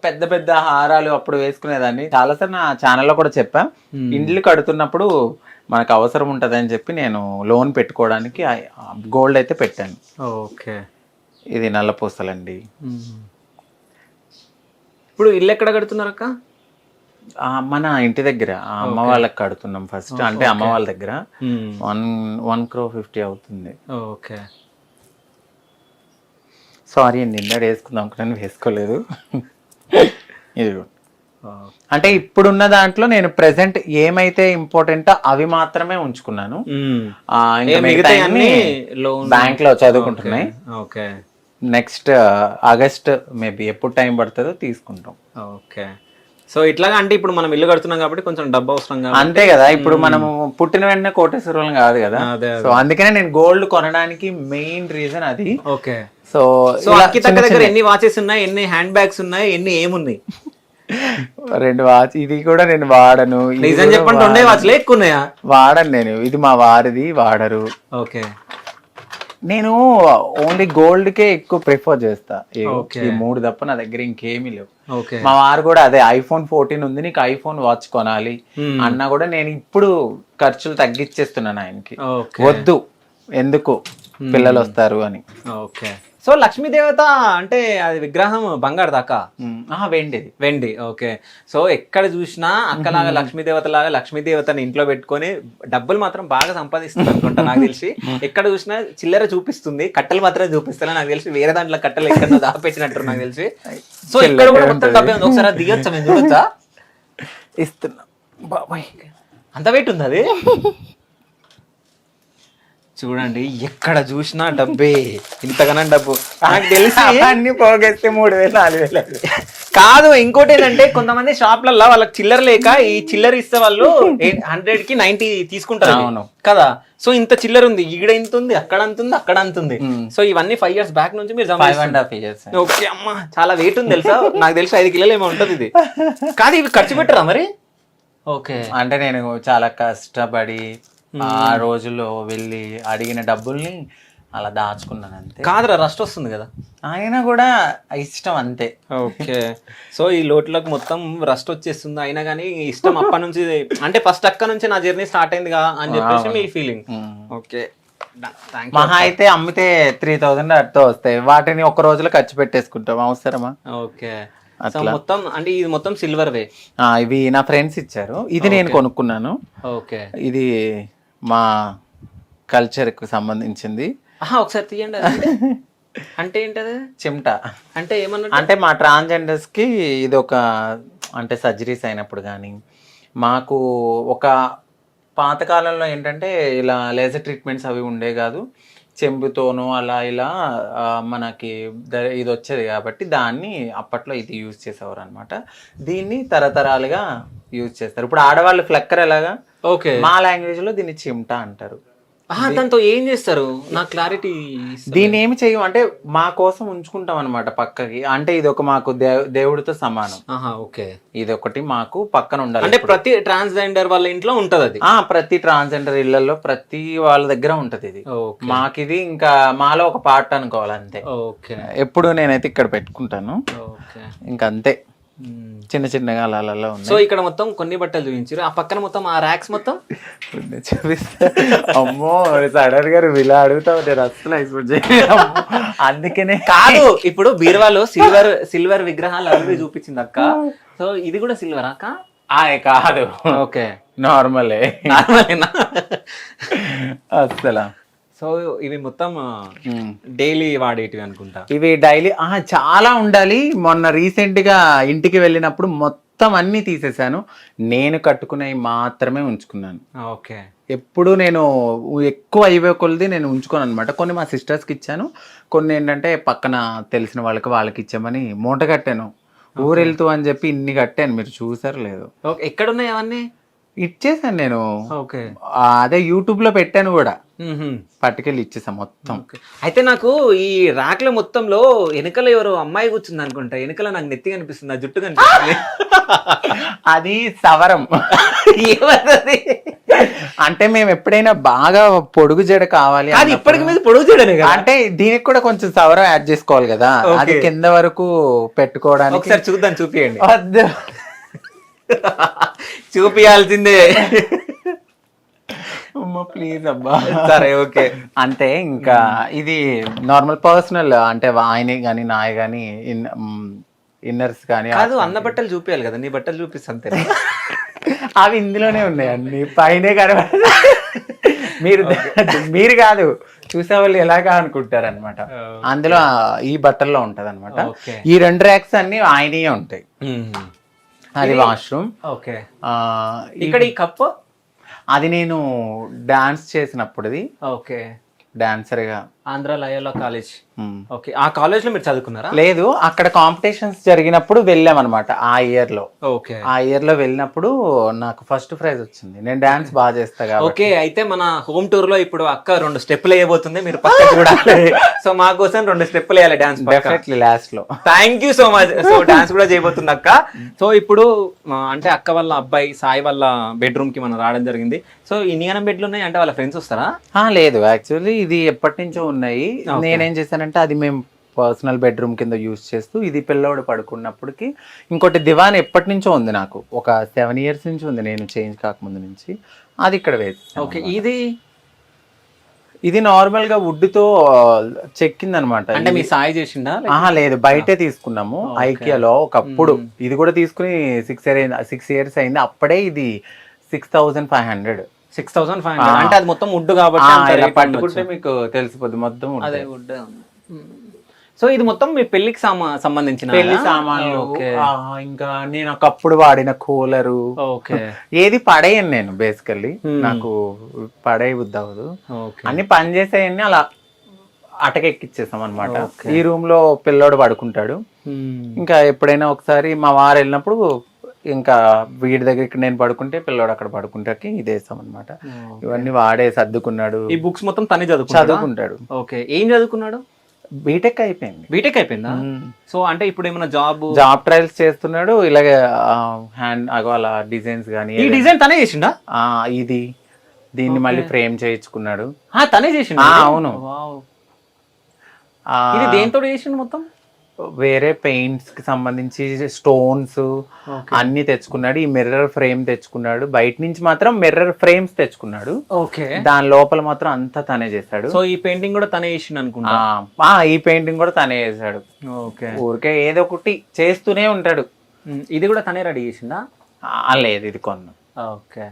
పెద్ద పెద్ద హారాలు అప్పుడు వేసుకునేదాన్ని. చాలాసార్లు నా ఛానల్లో కూడా చెప్పా, ఇండ్లు కడుతున్నప్పుడు మనకు అవసరం ఉంటుంది అని చెప్పి నేను లోన్ పెట్టుకోవడానికి గోల్డ్ అయితే పెట్టాను. ఓకే. ఇది నల్ల పూసలండి. ఇప్పుడు ఇల్లు ఎక్కడ కడుతున్నారు అక్క? మన ఇంటి దగ్గర అమ్మ వాళ్ళకి కడుతున్నాం ఫస్ట్. అంటే అమ్మ వాళ్ళ దగ్గర 1,50,00,000 అవుతుంది. ఓకే. సారీ అండి, నిన్న వేసుకుందాం కానీ వేసుకోలేదు. ఇది అంటే ఇప్పుడున్న దాంట్లో నేను ప్రెసెంట్ ఏమైతే ఇంపార్టెంటో అవి మాత్రమే ఉంచుకున్నాను. బ్యాంక్ లో చదువుకుంటున్నాయి. ఓకే, నెక్స్ట్ ఆగస్ట్ మేబీ ఎప్పుడు టైం పడుతుందో తీసుకుంటాం. ఓకే. సో ఇట్లాగా అంటే ఇప్పుడు మనం ఇల్లు కడుతున్నాం కాబట్టి కొంచెం డబ్బు అవసరం కాబట్టి అంతే కదా. ఇప్పుడు మనము పుట్టిన వెంటనే కోటేశ్వరం కాదు కదా. సో అందుకనే నేను గోల్డ్ కొనడానికి మెయిన్ రీజన్ అది. ఓకే. సో అక్కిత దగ్గర ఎన్ని వాచెస్ ఉన్నాయి, ఎన్ని హ్యాండ్ బ్యాగ్స్ ఉన్నాయి, ఎన్ని ఏమున్నాయి? 2 వాచ్. ఇది కూడా నేను వాడను. నిజం చెప్పండి, 2 వాచ్లు ఎక్కువ ఉన్నాయా? వాడను నేను. ఇది మా వారిది, వాడరు. ఓకే. నేను ఓన్లీ గోల్డ్ కే ఎక్కువ ప్రిఫర్ చేస్తా. ఈ 3 తప్ప నా దగ్గర ఇంకేమీ లేవు. మా వారు కూడా అదే iPhone 14 ఉంది, నీకు iPhone వాచ్ కొనాలి అన్నా కూడా నేను ఇప్పుడు ఖర్చులు తగ్గించేస్తున్నాను ఆయనకి. వద్దు, ఎందుకు పిల్లలు వస్తారు అని. ఓకే. సో లక్ష్మీ దేవత అంటే అది విగ్రహం బంగారు దాకా? వెండి. ఓకే. సో ఎక్కడ చూసినా అక్కలాగా లక్ష్మీదేవత లాగా లక్ష్మీదేవతని ఇంట్లో పెట్టుకొని డబ్బులు మాత్రం బాగా సంపాదిస్తుంది అనుకుంటా నాకు తెలిసి. ఎక్కడ చూసినా చిల్లర చూపిస్తుంది, కట్టెలు మాత్రమే చూపిస్తా నాకు తెలిసి. వేరే దాంట్లో కట్టెలు ఎక్కడ దాపెట్టినట్టు నాకు తెలిసి. సో ఇక్కడ కూడా మొత్తం డబ్బే ఉంది. ఒకసారి దిగొచ్చా, మేము చూడొచ్చా? ఇస్తున్నా బాబాయ్. అంత వెయిట్ ఉంది అది? చూడండి, ఎక్కడ చూసినా డబ్బే, ఇంతగానో డబ్బు. నాకు తెలిసి అన్ని పోగేస్తే 3,000 4,000 కాదు. ఇంకోటి ఏంటంటే కొంతమంది షాప్లలో వాళ్ళకి చిల్లర లేక ఈ చిల్లర ఇస్తే వాళ్ళు 100కి 90 తీసుకుంటారు కదా. సో ఇంత చిల్లర ఉంది, ఈడ ఇంత ఉంది, అక్కడ అంత ఉంది, అక్కడ అంత ఉంది. సో ఇవన్నీ 5 years బ్యాక్ నుంచి మీరు 5.5 years. ఓకే అమ్మా, చాలా వెయిట్ ఉంది తెలుసా. నాకు తెలిసి 5 కిలోలు ఏమో ఉంటుంది ఇది. కాదు, ఇవి ఖర్చు పెట్టరా మరి? ఓకే. అంటే నేను చాలా కష్టపడి ఆ రోజుల్లో వెళ్ళి అడిగిన డబ్బుల్ని అలా దాచుకున్నాను అంతే. కాదురా, రస్ట్ వస్తుంది కదా. ఆయన కూడా ఇష్టం అంతే. ఓకే. సో ఈ లోట్లకు మొత్తం రస్ట్ వచ్చేస్తుంది, అయినా కానీ ఇష్టం అప్పటి నుంచి. అంటే ఫస్ట్ అక్క నుంచి నా జర్నీ స్టార్ట్ అయిందిగా అని చెప్పేసి మీ ఫీలింగ్. ఓకే. మహా అయితే అమ్మితే 3,000 అట్తో వస్తాయి, వాటిని ఒక రోజులో ఖర్చు పెట్టేసుకుంటాం. అవసరమా? ఓకే. మొత్తం అంటే ఇది మొత్తం సిల్వర్ వే. ఇవి నా ఫ్రెండ్స్ ఇచ్చారు. ఇది నేను కొనుక్కున్నాను. ఓకే. ఇది మా కల్చర్ కు సంబంధించింది. ఒకసారి తీయండి. అంటే ఏంటది? చిమ్టా. అంటే ఏమన్నా అంటే మా ట్రాన్స్జెండర్స్ కి ఇది ఒక, అంటే సర్జరీస్ అయినప్పుడు కానీ మాకు ఒక పాతకాలంలో ఏంటంటే ఇలా లేజర్ ట్రీట్మెంట్స్ అవి ఉండే కాదు, చెంబుతోనూ అలా ఇలా మనకి ఇది వచ్చేది కాబట్టి దాన్ని అప్పట్లో ఇది యూజ్ చేసేవారు అనమాట. దీన్ని తరతరాలుగా యూజ్ చేస్తారు. ఇప్పుడు ఆడవాళ్ళు ఫ్లక్కర్ ఎలాగా, ఓకే, మా లాంగ్వేజ్ లో దీన్ని చిమ్టా అంటారు. దాంతో ఏం చేస్తారు నాకు క్లారిటీ. దీన్ని ఏమి చెయ్యం, అంటే మా కోసం ఉంచుకుంటాం అనమాట పక్కకి. అంటే ఇది ఒక మాకు దేవుడితో సమానం. ఓకే. ఇది ఒకటి మాకు పక్కన ఉండాలి. అంటే ప్రతి ట్రాన్స్జెండర్ వాళ్ళ ఇంట్లో ఉంటది అది. ప్రతి ట్రాన్స్జెండర్ ఇళ్లలో ప్రతి వాళ్ళ దగ్గర ఉంటది ఇది. మాకిది ఇంకా మాలో ఒక పార్ట్ అనుకోవాలి అంతే. ఓకే. ఎప్పుడు నేనైతే ఇక్కడ పెట్టుకుంటాను. ఇంకా అంతే, చిన్న చిన్నగా అలా ఉంది. సో ఇక్కడ మొత్తం కొన్ని బట్టలు చూపించారు, ఆ పక్కన మొత్తం ఆ ర్యాక్స్ మొత్తం చూపిస్తా. అమ్మో సడన్ గారు ఇలా అడుగుతావు, నేను అసలు ఎక్స్పెక్ట్ చేయలేదు. అందుకనే కాదు, ఇప్పుడు బీరువాలో సిల్వర్ విగ్రహాలు అవి చూపించింది అక్క. సో ఇది కూడా సిల్వర్ అక్క? కాదు. ఓకే, నార్మలేనా అసలు. సో ఇవి మొత్తం డైలీ వాడేటివి అనుకుంటా. ఇవి డైలీ చాలా ఉండాలి. మొన్న రీసెంట్ గా ఇంటికి వెళ్ళినప్పుడు మొత్తం అన్ని తీసేసాను. నేను కట్టుకునేవి మాత్రమే ఉంచుకున్నాను. ఓకే. ఎప్పుడు నేను ఎక్కువ అయ్యే కొలది నేను ఉంచుకోను అనమాట. కొన్ని మా సిస్టర్స్కి ఇచ్చాను, కొన్ని ఏంటంటే పక్కన తెలిసిన వాళ్ళకి ఇచ్చామని మూట కట్టాను. ఊరు వెళ్తూ అని చెప్పి ఇన్ని కట్టాను, మీరు చూసారు లేదు. ఎక్కడున్నాయి అవన్నీ? ఇచ్చేసాను నేను. ఓకే. అదే యూట్యూబ్ లో పెట్టాను కూడా, పట్టుకెళ్ళి ఇచ్చేసా మొత్తం. అయితే నాకు ఈ ర్యాక్ల మొత్తంలో వెనకల ఎవరో అమ్మాయి కూర్చుంది అనుకుంటా. వెనకల నాకు నెత్తి కనిపిస్తుంది, ఆ జుట్టు కనిపిస్తుంది. అది సవరం. అంటే మేము ఎప్పుడైనా బాగా పొడుగు జడ కావాలి, అది ఇప్పటికి మీద పొడుగు జడనే కదా, అంటే దీనికి కూడా కొంచెం సవరం యాడ్ చేసుకోవాలి కదా. అది కింద వరకు పెట్టుకోవడానికి. ఒకసారి చూద్దాం, చూపియండి. వద్దు, చూపియాల్సిందే. ప్లీజ్ అబ్బా. సరే, ఓకే. అంతే. ఇంకా ఇది నార్మల్ పర్సనల్, అంటే ఆయన కానీ నాయ కానీ ఇన్నర్స్ కానీ. కాదు, అన్న బట్టలు చూపించాలి కదా, నీ బట్టలు చూపిస్తా అంతే. అవి ఇందులోనే ఉన్నాయి అన్ని, పైనే కనబడ. మీరు కాదు, చూసే వాళ్ళు ఎలాగా అనుకుంటారు అనమాట. అందులో ఈ బట్టల్లో ఉంటది అనమాట. ఈ 2 ర్యాక్స్ అన్ని ఆయనయే ఉంటాయి. అది వాష్రూమ్. ఓకే. ఇక్కడ ఈ కప్ అది నేను డాన్స్ చేసినప్పుడుది. ఓకే. డాన్సర్ గా ఆంధ్ర లయోలా కాలేజ్. ఓకే. ఆ కాలేజ్ లో మీరు చదువుకున్నారా? లేదు, అక్కడ కాంపిటీషన్స్ జరిగినప్పుడు వెళ్ళాం అనమాట. ఆ ఇయర్ లో. ఓకే. ఆ ఇయర్ లో వెళ్ళినప్పుడు నాకు ఫస్ట్ ప్రైజ్ వచ్చింది. నేను డాన్స్ బాగా చేస్తా కాబట్టి. ఓకే. అయితే మన హోమ్ టూర్ లో ఇప్పుడు అక్క 2 స్టెప్పులు వేయబోతుంది, మీరు పక్క చూడాలి. సో మా కోసం 2 స్టెప్పులు వేయాలి డాన్స్. డెఫినెట్లీ లాస్ట్ లో. Thank you so much. So dance కూడా చేయబోతుంది అక్క. సో ఇప్పుడు అంటే అక్క వాళ్ళ అబ్బాయి సాయి వాళ్ళ బెడ్రూమ్ కి మనం రావడం జరిగింది. సో ఇన్నిగానం బెడ్లు ఉన్నాయి అంటే వాళ్ళ ఫ్రెండ్స్ వస్తారా? లేదు, యాక్చువల్లీ ఇది ఎప్పటి నుంచో ఉన్నాయి. నేనేం చేశానంటే అది మేము పర్సనల్ బెడ్రూమ్ కింద యూజ్ చేస్తూ, ఇది పిల్లోడు పడుకున్నప్పటికి ఇంకోటి దివాన్ ఎప్పటి నుంచో ఉంది, నాకు ఒక 7 years నుంచి ఉంది, నేను చేంజ్ కాకముందు నుంచి. అది ఇక్కడ వేసి. ఓకే. ఇది నార్మల్ గా వుడ్ తో చెక్కింది అనమాట. అంటే మీ సాయి చేసిండా? లేదు, బయటే తీసుకున్నాము ఐకియాలో ఒకప్పుడు. ఇది కూడా తీసుకుని 6 years అయింది. అప్పుడే ఇది 6,500. 6,500 అంటే అది మొత్తం వుడ్ కాబట్టి పట్టుకుంటే మీకు తెలిసిపోద్ది మొత్తం అదే వుడ్. సో ఇది మొత్తం మీ పెళ్లికి సంబంధించిన పెళ్లి సామాన్లు. ఇంకా నేను ఒకప్పుడు వాడిన కూలరు. ఓకే. ఏది పడేయను నేను బేసికల్లీ, నాకు పడే బుద్ధి అవ్వదు. అన్ని పని చేసేయన్ని అలా అటకెక్కిచ్చేసాం అనమాట. ఈ రూమ్ లో పిల్లోడు పడుకుంటాడు. ఇంకా ఎప్పుడైనా ఒకసారి మా వారు వెళ్ళినప్పుడు ఇంకా వీడి దగ్గరికి నేను పడుకుంటే పిల్లోడు అక్కడ పడుకుంటాకి ఇదేసాం అనమాట. ఇవన్నీ వాడే సర్దుకున్నాడు. ఈ బుక్స్ మొత్తం తనే చదువుకుంటాడు. ఓకే. ఏం చదువుకున్నాడు? బీటెక్ అయిపోయింది. బీటెక్ అయిపోయిందా? సో అంటే ఇప్పుడు ఏమైనా జాబ్ ట్రయల్స్ చేస్తున్నాడు. ఇలాగే హ్యాండ్ అలా డిజైన్స్ గానీ. ఈ డిజైన్ తనే చేసిండా? దీన్ని మళ్ళీ ఫ్రేమ్ చేయించుకున్నాడు. తనే చేసిండా? అవును. ఇది దేంతో చేసిండు మొత్తం? వేరే పెయింట్స్ కి సంబంధించి స్టోన్స్ అన్ని తెచ్చుకున్నాడు. ఈ మిర్రర్ ఫ్రేమ్ తెచ్చుకున్నాడు. బయట నుంచి మాత్రం మిర్రర్ ఫ్రేమ్స్ తెచ్చుకున్నాడు. ఓకే. దాని లోపల మాత్రం అంతా తనే చేశాడు. సో ఈ పెయింటింగ్ కూడా తనే చేసిండు అనుకుంటా. ఈ పెయింటింగ్ కూడా తనే చేశాడు. ఓకే. ఊరికే ఏదో ఒకటి చేస్తూనే ఉంటాడు. ఇది కూడా తనే రెడీ చేసిందా? లేదు, ఇది కొన్నాం. ఓకే.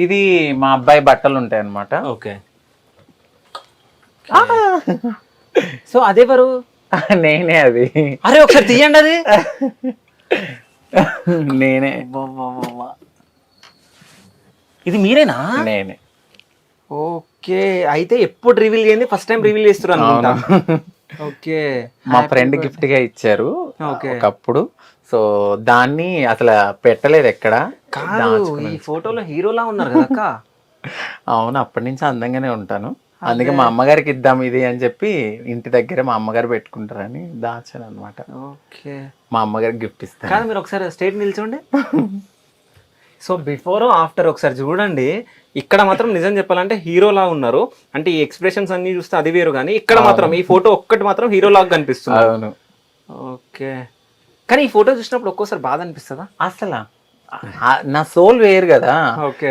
ఇది మా అబ్బాయి బట్టలు ఉంటాయి అన్నమాట. ఓకే. సో అదెవరు? నేనే. అది అరే ఒకసారి తీయండి అది. నేనే. ఇది మీరేనా? నేనే. ఓకే. అయితే ఎప్పుడు రివీల్ చేయండి, ఫస్ట్ టైం రివీల్ చేస్తున్నారు అనుకుంటా. ఓకే. మా ఫ్రెండ్ గిఫ్ట్ గా ఇచ్చారు ఒకప్పుడు. సో దాన్ని అసలు పెట్టలేదు ఎక్కడ. ఈ ఫోటోలో హీరోలా ఉన్నారు కదా. అవును, అప్పటి నుంచి అందంగానే ఉంటాను. అందుకే మా అమ్మగారికి ఇద్దాం ఇది అని చెప్పి ఇంటి దగ్గర మా అమ్మగారు పెట్టుకుంటారని దాచాను అనమాట. ఓకే. మా అమ్మగారికి గిఫ్ట్ ఇస్తాను. కానీ మీరు ఒకసారి స్టేట్ నిల్చోండి. సో బిఫోర్ ఆఫ్టర్ ఒకసారి చూడండి. ఇక్కడ మాత్రం నిజం చెప్పాలంటే హీరోలా ఉన్నారు. అంటే ఈ ఎక్స్ప్రెషన్స్ అన్ని చూస్తే అది వేరు, కానీ ఇక్కడ మాత్రం ఈ ఫోటో ఒక్కటి మాత్రం హీరోలాగా కనిపిస్తుంది. అవును. ఓకే. కానీ ఈ ఫోటో చూసినప్పుడు ఒక్కోసారి బాధ అనిపిస్తుందా? అసలు నా సోల్ వేరు కదా. ఓకే.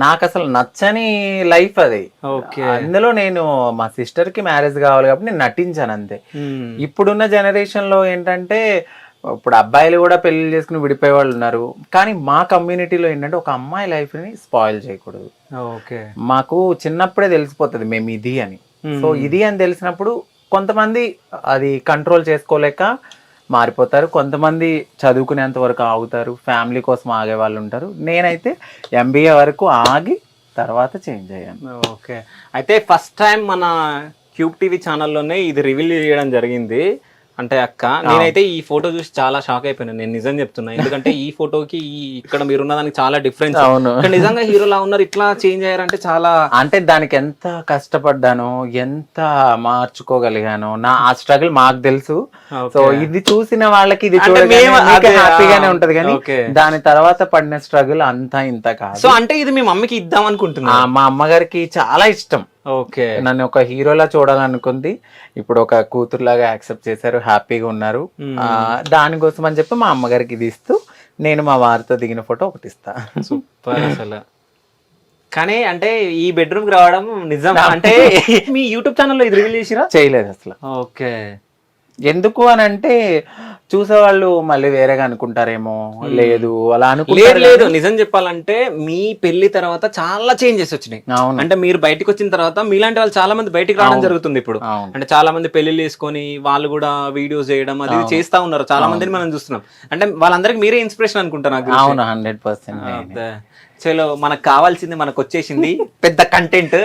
నాకు అసలు నచ్చని లైఫ్ అది. ఓకే. అందులో నేను మా సిస్టర్ కి మ్యారేజ్ కావాలి కాబట్టి నేను నటించాను అంతే. ఇప్పుడున్న జనరేషన్ లో ఏంటంటే ఇప్పుడు అబ్బాయిలు కూడా పెళ్లి చేసుకుని విడిపోయే వాళ్ళు ఉన్నారు. కానీ మా కమ్యూనిటీలో ఏంటంటే ఒక అమ్మాయి లైఫ్ ని స్పాయిల్ చేయకూడదు. ఓకే. మాకు చిన్నప్పుడే తెలిసిపోతుంది మేము ఇది అని. సో ఇది అని తెలిసినప్పుడు కొంతమంది అది కంట్రోల్ చేసుకోలేక మారిపోతారు. కొంతమంది చదువుకునేంత వరకు ఆగుతారు, ఫ్యామిలీ కోసం ఆగే వాళ్ళు ఉంటారు. నేనైతే MBA వరకు ఆగి తర్వాత చేంజ్ అయ్యాను. ఓకే. అయితే ఫస్ట్ టైం మన క్యూబ్ టీవీ ఛానల్లోనే ఇది రివీల్ చేయడం జరిగింది. అంటే అక్క, నేనైతే ఈ ఫోటో చూసి చాలా షాక్ అయిపోయాను. నేను నిజం చెప్తున్నా, ఎందుకంటే ఈ ఫోటోకి ఇక్కడ మీరున్న దానికి చాలా డిఫరెన్స్. అవును, నిజంగా హీరోలా ఉన్నారు, ఇట్లా చేంజ్ అయ్యారంటే చాలా. అంటే దానికి ఎంత కష్టపడ్డానో, ఎంత మార్చుకోగలిగానో ఆ స్ట్రగుల్ మాకు తెలుసు. సో ఇది చూసిన వాళ్ళకి ఇది హ్యాపీగానే ఉంటది, కానీ దాని తర్వాత పడిన స్ట్రగుల్ అంతా ఇంత కాదు. సో అంటే ఇది మీ మమ్మీకి ఇద్దాం అనుకుంటున్నా. మా అమ్మగారికి చాలా ఇష్టం. ఓకే. నన్ను ఒక హీరోలా చూడాలనుకుంది. ఇప్పుడు ఒక కూతురులాగా యాక్సెప్ట్ చేశారు, హ్యాపీగా ఉన్నారు. దానికోసం అని చెప్పి మా అమ్మగారికి ఇది ఇస్తూ నేను మా వారితో దిగిన ఫోటో ఒకటి ఇస్తా. సూపర్ అసలు. కానీ అంటే ఈ బెడ్రూమ్ కి రావడం నిజం. అంటే మీ యూట్యూబ్ ఛానల్లో ఇది రివీల్ చేసిరా? చేయలేదు అసలు. ఓకే. ఎందుకు అని అంటే చూసేవాళ్ళు మళ్ళీ వేరేగా అనుకుంటారేమో, లేదు అలా అనుకుంటారు. లేదు నిజం చెప్పాలంటే మీ పెళ్లి తర్వాత చాలా చేంజెస్ వచ్చినాయి. అంటే మీరు బయటకు వచ్చిన తర్వాత మీలాంటి వాళ్ళు చాలా మంది బయటికి రావడం జరుగుతుంది ఇప్పుడు. అంటే చాలా మంది పెళ్లిళ్ళు చేసుకొని వాళ్ళు కూడా వీడియోస్ చేయడం అది చేస్తా ఉన్నారు, చాలా మందిని మనం చూస్తున్నాం. అంటే వాళ్ళందరికి మీరే ఇన్స్పిరేషన్ అనుకుంటా నాకు. అవును 100%. చలో మనకు కావాల్సింది మనకు వచ్చేసింది, పెద్ద కంటెంట్.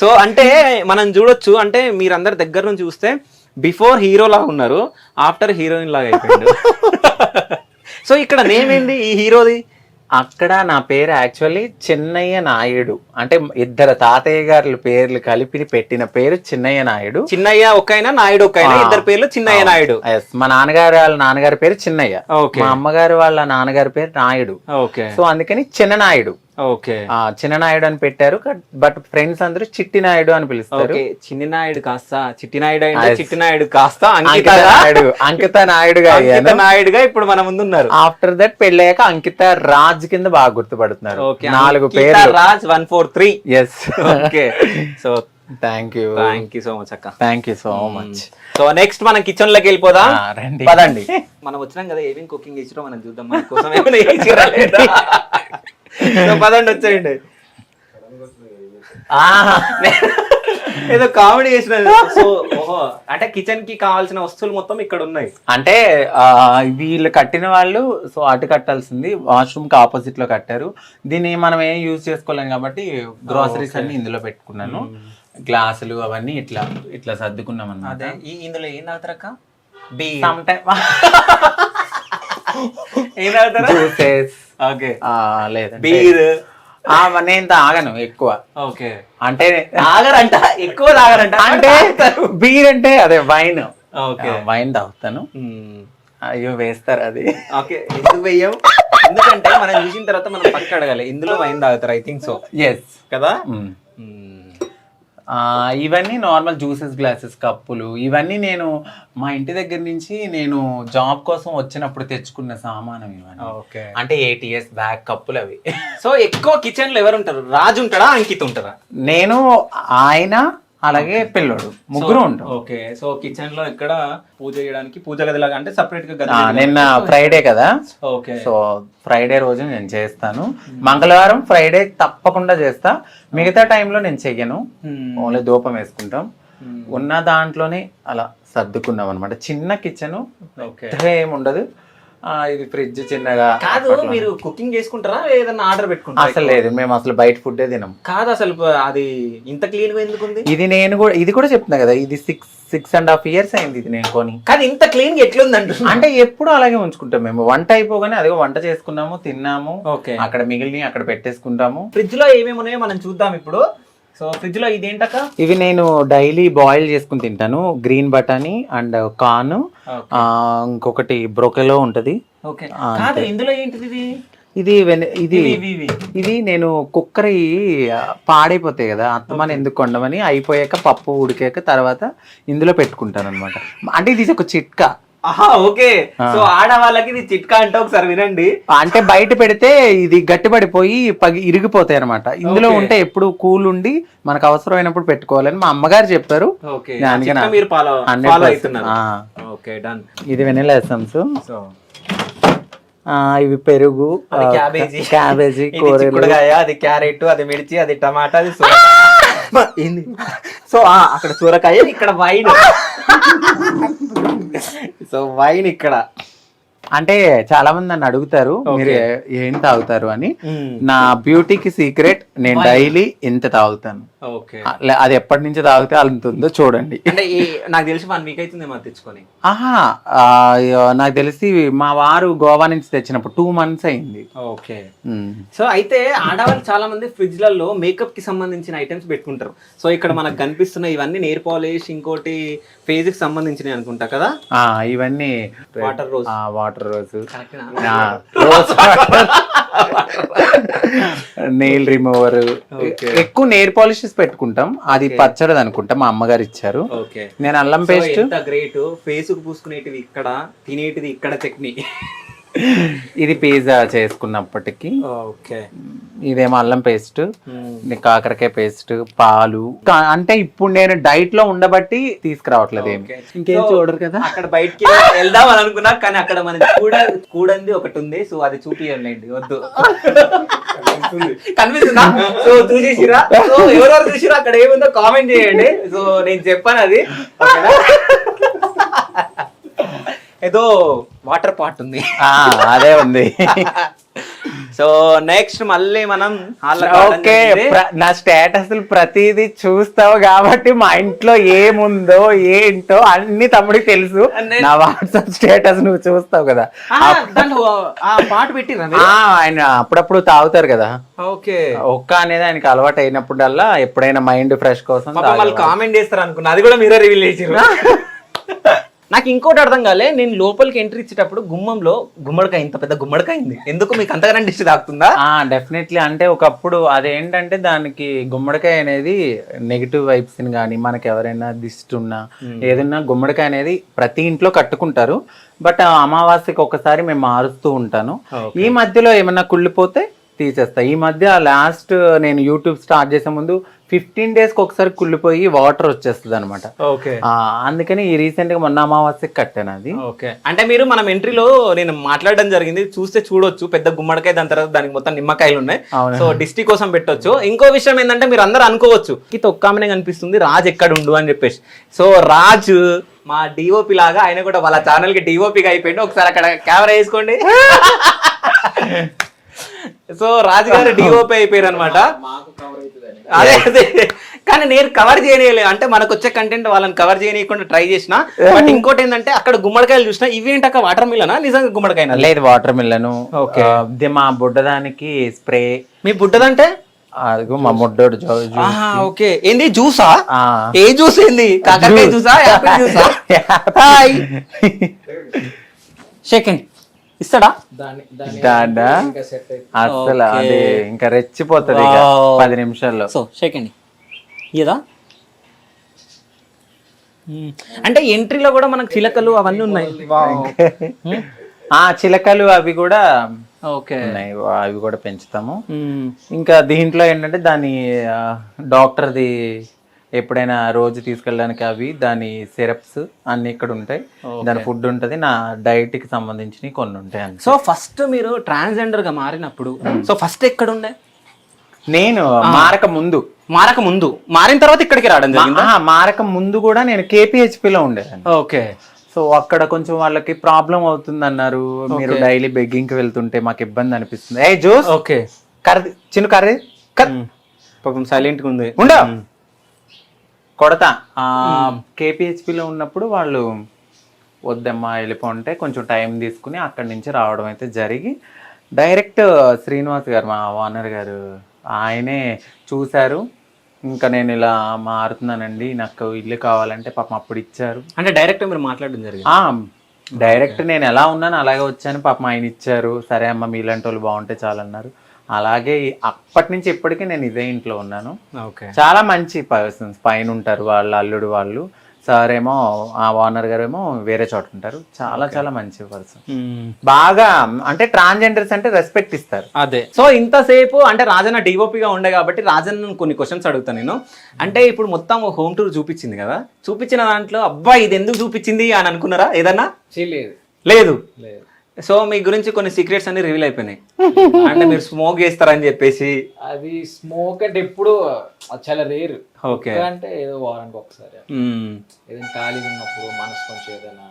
సో అంటే మనం చూడొచ్చు, అంటే మీరందరి దగ్గర నుంచి చూస్తే బిఫోర్ హీరో లాగా ఉన్నారు, ఆఫ్టర్ హీరోయిన్ లాగా అయిపోయింది. సో ఇక్కడ నేమ్ ఏంది ఈ హీరోది? అక్కడ నా పేరు యాక్చువల్లీ చిన్నయ్య నాయుడు, అంటే ఇద్దరు తాతయ్య గారి పేర్లు కలిపి పెట్టిన పేరు చిన్నయ్య నాయుడు. చిన్నయ్య ఒక్కైనా నాయుడు ఒక్కైనా, ఇద్దరు పేర్లు చిన్నయ్య నాయుడు. మా నాన్నగారు వాళ్ళ నాన్నగారి పేరు చిన్నయ్య, మా అమ్మగారు వాళ్ళ నాన్నగారి పేరు నాయుడు. సో అందుకని చిన్న నాయుడు. ఓకే, చిన్న నాయుడు అని పెట్టారు, బట్ ఫ్రెండ్స్ అందరూ చిట్టి నాయుడు అని పిలుస్తారు. చిన్ని నాయుడు కాస్త చిట్టి నాయుడు అంటే చిట్టి నాయుడు కాస్త అంకిత నాయుడుగా ఇప్పుడు మన ముందు ఉన్నారు. ఆఫ్టర్ దట్ పెళ్ళయ్యాక అంకిత రాజ్ కింద బాగా గుర్తుపడుతున్నారు. 4 పేర్లు, Raj 143. Yes. Okay, so thank you so much అక్క, thank you so much. So next మనం కిచెన్ లోకి వెళ్ళిపోదాం. రండి పదండి. మనం వచ్చినాం కదా, ఏమేమి కుకింగ్ చేసిరో మనం చూద్దాం, మన కోసం ఏమైనా చేసిరా లేదా. పదండి వచ్చేయండి. ఏదో కామెడీ చేసిన. సో ఓహో, అంటే కిచెన్ కి కావాల్సిన వస్తువులు మొత్తం ఇక్కడ ఉన్నాయి. అంటే వీళ్ళు కట్టిన వాళ్ళు సో అటు కట్టాల్సింది వాష్రూమ్ కి ఆపోజిట్ లో కట్టారు. దీన్ని మనం ఏం యూజ్ చేసుకోలేం కాబట్టి గ్రోసరీస్ అన్ని ఇందులో పెట్టుకున్నాను. గ్లాసులు అవన్నీ ఇట్లా ఇట్లా సర్దుకున్నాం అన్నమాట. ఇందులో ఏం తాగుతారక్క? జ్యూసెస్, లేదా బీర్. నేను తాగను ఎక్కువ. ఓకే, అంటే తాగరంట, ఎక్కువ తాగరంట. అంటే బీర్ అంటే అదే వైన్. ఓకే, వైన్ తాగుతాను. అయ్యో వేస్తారు అది. ఓకే, ఎందుకు వెయ్యం? ఎందుకంటే మనం చూసిన తర్వాత మనం పక్క అడగాలి, ఇందులో వైన్ తాగుతారు. I think so. ఎస్ కదా. ఇవన్నీ నార్మల్ జ్యూసెస్ గ్లాసెస్, కప్పులు. ఇవన్నీ నేను మా ఇంటి దగ్గర నుంచి నేను జాబ్ కోసం వచ్చినప్పుడు తెచ్చుకున్న సామానం ఇవన్నీ. ఓకే, అంటే 8 years బ్యాక్ కప్పులు అవి. సో ఎక్కువ కిచెన్ లో ఎవరు ఉంటారు? రాజు ఉంటాడా, అంకిత్ ఉంటారా? నేను, ఆయన, అలాగే పిల్లోడు, ముగ్గురు ఉంటాం. ఓకే, సో కిచెన్ లో ఇక్కడ పూజ చేయడానికి పూజ గది లాగా, అంటే సపరేట్ గా గది. నిన్న ఫ్రైడే కదా, ఓకే, సో ఫ్రైడే రోజు నేను చేస్తాను. మంగళవారం ఫ్రైడే తప్పకుండా చేస్తా. మిగతా టైంలో నేను చెయ్యను, ఓన్లీ ధూపం వేసుకుంటాం. ఉన్న దాంట్లోనే అలా సర్దుకున్నాం అనమాట. చిన్న కిచెన్, ఏముండదు. ఇది ఫ్రిడ్జ్ చిన్నగా. కాదు, మీరు కుకింగ్ చేసుకుంటారా ఏదన్నా ఆర్డర్ పెట్టుకుంటారా? అసలు లేదు, మేము అసలు బయట ఫుడ్డే తినం. కాదు, అసలు అది ఇంత క్లీన్ గా ఎందుకు ఉంది? ఇది కూడా చెప్తున్నా కదా, ఇది 6.5 years అయింది ఇది నేను కొని. కానీ ఇంత క్లీన్ గా ఎట్లుంది అంటే ఎప్పుడు అలాగే ఉంచుకుంటాం మేము. వంట అయిపోగానే అదే వంట చేసుకున్నాము, తిన్నాము, అక్కడ మిగిలిన అక్కడ పెట్టేసుకుంటాము. ఫ్రిడ్జ్ లో ఏమేమి ఉన్నాయో మనం చూద్దాం ఇప్పుడు. సో ఫ్రిడ్జ్ లో ఇదేంటక్క? ఇవి నేను డైలీ బాయిల్ చేసుకుని తింటాను. గ్రీన్ బటానీ అండ్ కార్న్, ఇంకొకటి బ్రోకెలో ఉంటది. ఇందులో ఏంటిది? ఇది ఇది నేను కుక్కర్ పాడైపోతాయి కదా, అత్తమాని ఎందుకు కొండమని అయిపోయాక పప్పు ఉడికాక తర్వాత ఇందులో పెట్టుకుంటాను అనమాట. అంటే ఇది ఒక చిట్కా. ఓకే, సో ఆడవాళ్ళకి ఇది చిట్కా అంటే ఒకసారి వినండి. అంటే బయట పెడితే ఇది గట్టిపడిపోయి ఇరిగిపోతాయి అనమాట. ఇందులో ఉంటే ఎప్పుడు కూల్ ఉండి మనకు అవసరమైనప్పుడు పెట్టుకోవాలని మా అమ్మగారు చెప్పారు. ఇది వెనిలా ఎసెన్స్, ఇవి పెరుగు, క్యాబేజీ, కూరగాయ, అది క్యారెట్, అది మిర్చి, అది టమాటా, అది ఏంది. సో అక్కడ సూరకాయ, ఇక్కడ వైన్. సో వైన్ ఇక్కడ. అంటే చాలా మంది నన్ను అడుగుతారు మీరు ఏం తాగుతారు అని. నా బ్యూటీకి సీక్రెట్, నేను డైలీ ఇంత తాగుతాను. అది ఎప్పటి నుంచి తాగితే అంత ఉందో చూడండి. అంటే నాకు తెలిసి 1 week అవుతుంది మా తెచ్చుకొని. నాకు తెలిసి మా వారు గోవా నుంచి తెచ్చినప్పుడు 2 months అయింది. ఓకే, సో అయితే ఆడవాళ్ళు చాలా మంది ఫ్రిడ్జ్ లలో మేకప్ కి సంబంధించిన ఐటమ్స్ పెట్టుకుంటారు. సో ఇక్కడ మనకు కనిపిస్తున్న ఇవన్నీ నెయిల్ పాలిష్, ఇంకోటి ఫేస్ కి సంబంధించినవి అనుకుంటా కదా. ఇవన్నీ వాటర్ రోజ్, నెయిల్ రిమూవర్, ఎక్కువ నెయిల్ పాలిషెస్ పెట్టుకుంటాం. అది పచ్చడి అనుకుంటా, మా అమ్మగారు ఇచ్చారు. నేను అల్లం పేస్ట్. గ్రేట్. ఫేస్ కు పూసుకునేటివి ఇక్కడ, తినేటిది ఇక్కడ చట్నీ. ఇది పిజ్జా చేసుకున్నప్పటికి. ఇదేమో అల్లం పేస్ట్, కాకరకాయ పేస్ట్, పాలు. అంటే ఇప్పుడు నేను డైట్ లో ఉండబట్టి తీసుకురావట్లేదు ఏమి. ఇంకేం చూడరు కదా. అక్కడ బయటికి వెళ్దాం అని అనుకున్నా, కానీ అక్కడ మనం చూడండి ఒకటి ఉంది. సో అది చూపియండి, వద్దు. కనిపిస్తుందా? సో చూసేసిరా? సో ఎవరెవరు చూసిరా అక్కడ ఏముందో కామెంట్ చేయండి. సో నేను చెప్పాను అది. ఏదో వాటర్ పాట్ ఉంది, అదే ఉంది. సో నెక్స్ట్ మళ్ళీ మనం ఓకే, నా స్టేటస్ ప్రతిదీ చూస్తావు కాబట్టి మా ఇంట్లో ఏముందో ఏంటో అన్ని తమ్ముడికి తెలుసు. నా వాట్సాప్ స్టేటస్ నువ్వు చూస్తావు కదా, పాట పెట్టి ఆయన అప్పుడప్పుడు తాగుతారు కదా. ఓకే, ఒక్క అనేది ఆయనకి అలవాటు అయినప్పుడల్లా ఎప్పుడైనా మైండ్ ఫ్రెష్ కోసం వాళ్ళు కామెంట్ చేస్తారు అనుకున్నా, అది కూడా మీరే రివీల్ చేసారు. నాకు ఇంకోటి అర్థం కాలే, నేను లోపలికి ఎంట్రీ ఇచ్చేటప్పుడు గుమ్మంలో గుమ్మడికాయ, ఇంత పెద్ద గుమ్మడికాయ ఉంది, ఎందుకు మీకు అంతగానో దిష్టి తాకుతుందా? డెఫినెట్లీ. అంటే ఒకప్పుడు అదేంటంటే దానికి గుమ్మడికాయ అనేది నెగిటివ్ వైబ్స్ ని కానీ, మనకి ఎవరైనా దిష్టి ఉన్నా ఏదన్నా గుమ్మడికాయ అనేది ప్రతి ఇంట్లో కట్టుకుంటారు. బట్ అమావాస్యకి ఒకసారి మేము మారుస్తూ ఉంటాను. ఈ మధ్యలో ఏమన్నా కుళ్ళిపోతే తీసేస్తా. ఈ మధ్య లాస్ట్ నేను యూట్యూబ్ స్టార్ట్ చేసే ముందు 15 days ఒకసారి కుళ్ళిపోయి వాటర్ వచ్చేస్తుంది అనమాట. అందుకని ఈ రీసెంట్ గా మొన్న అమావాస్యకి కట్టాను అది. ఓకే, అంటే మీరు మనం ఎంట్రీలో నేను మాట్లాడడం జరిగింది, చూస్తే చూడొచ్చు పెద్ద గుమ్మడికాయ, దాని తర్వాత దానికి మొత్తం నిమ్మకాయలు ఉన్నాయి. సో డిస్టి కోసం పెట్టొచ్చు. ఇంకో విషయం ఏంటంటే మీరు అందరూ అనుకోవచ్చు ఒక్కమనే కనిపిస్తుంది, రాజ్ ఎక్కడ ఉండు అని చెప్పేసి. సో రాజ్ మా డిఓపి లాగా ఆయన కూడా వాళ్ళ ఛానల్ కి డిఓపిగా అయిపోయింది. ఒకసారి అక్కడ కెమెరా వేసుకోండి. సో రాజు గారు డిఓపి అయిపోయారు అనమాట. అదే అదే, కానీ నేను కవర్ చేయలేదు. అంటే మనకు వచ్చే కంటెంట్ వాళ్ళని కవర్ చేయకుండా ట్రై చేసిన. బట్ ఇంకోటి ఏంటంటే అక్కడ గుమ్మడికాయలు చూసిన, ఇవేంటి అక్క వాటర్ మిల్లనా? నిజంగా గుమ్మడికాయ లేదు, వాటర్ మిల్లను. మా బుడ్డదానికి స్ప్రే. మీ బుడ్డదంటే అదిగో మా ముడ్డోడు. ఓకే, ఏంది జ్యూసా? ఏ జ్యూస్ ఏంది? కాకరకాయ జ్యూసా, యాపిల్ జ్యూసా? సెకండ్ ఇస్తాడా? అసలు అది ఇంకా రెచ్చిపోతుంది 10 నిమిషాల్లో. సో సెకండ్ ఇదా అంటే ఎంట్రీలో కూడా మనకు చిలకలు అవన్నీ ఉన్నాయి. చిలకలు అవి కూడా ఓకే ఉన్నాయి, అవి కూడా పెంచుతాము. ఇంకా దీంట్లో ఏంటంటే దాని డాక్టర్ది ఎప్పుడైనా రోజు తీసుకెళ్ళడానికి అవి, దాని సిరప్స్ అన్ని ఇక్కడ ఉంటాయి, దాని ఫుడ్ ఉంటుంది, నా డైట్ కి సంబంధించి కొన్ని ఉంటాయి. సో ఫస్ట్ మీరు ట్రాన్స్జెండర్ గా మారినప్పుడు సో ఫస్ట్ ఎక్కడ ఉండే? నేను మారక ముందు మారిన తర్వాత ఇక్కడికి రావడం జరిగింది. మారక ముందు కూడా నేను కేపీహెచ్పీలో ఉండేదాన్ని. ఓకే, సో అక్కడ కొంచెం వాళ్ళకి ప్రాబ్లం అవుతుంది అన్నారు. మీరు డైలీ బెగ్గింగ్ కి వెళ్తుంటే మాకు ఇబ్బంది అనిపిస్తుంది. ఏ జోస్, ఓకే కర్రీ చిన్న కర్రీ పాపం సైలెంట్ గా ఉంది, ఉండ కొడతా. కేపీహెచ్పీలో ఉన్నప్పుడు వాళ్ళు వద్దమ్మా వెళ్ళిపోంటే కొంచెం టైం తీసుకుని అక్కడి నుంచి రావడం అయితే జరిగి, డైరెక్ట్ శ్రీనివాస్ గారు మా ఓనర్ గారు ఆయనే చూశారు. ఇంకా నేను ఇలా మారుతున్నానండి, నాకు ఇల్లు కావాలంటే పాపం అప్పుడు ఇచ్చారు. అంటే డైరెక్ట్ మీరు మాట్లాడడం జరిగింది? డైరెక్ట్ నేను ఎలా ఉన్నాను అలాగే వచ్చాను, పాపం ఆయన ఇచ్చారు. సరే అమ్మ మీలాంటి వాళ్ళు బాగుంటే చాలన్నారు. అలాగే అప్పటి నుంచి ఇప్పటికీ నేను ఇదే ఇంట్లో ఉన్నాను. చాలా మంచి పర్సన్స్ పైన ఉంటారు, వాళ్ళ అల్లుడు వాళ్ళు. సార్ ఏమో ఆ ఓనర్ గారు ఏమో వేరే చోట ఉంటారు. చాలా చాలా మంచి పర్సన్. బాగా అంటే ట్రాన్స్జెండర్స్ అంటే రెస్పెక్ట్ ఇస్తారు. అదే. సో ఇంతసేపు అంటే రాజన్న డిఓపిగా ఉండే కాబట్టి రాజన్న కొన్ని క్వశ్చన్స్ అడుగుతాను నేను. అంటే ఇప్పుడు మొత్తం హోమ్ టూర్ చూపించింది కదా, చూపించిన దాంట్లో అబ్బా ఇది ఎందుకు చూపించింది అని అనుకున్నారా ఏదన్నా? లేదు. సో మీ గురించి కొన్ని సీక్రెట్స్ అన్ని రివీల్ అయిపోయినాయి. అంటే మీరు స్మోక్ చేస్తారని చెప్పేసి. అది స్మోక్ అంటే ఎప్పుడు చాలా రేరు. ఓకే, అంటే ఏదో వారానికి ఒకసారి ఏదైనా ఖాళీగా ఉన్నప్పుడు మనసు కొంచెం ఏదైనా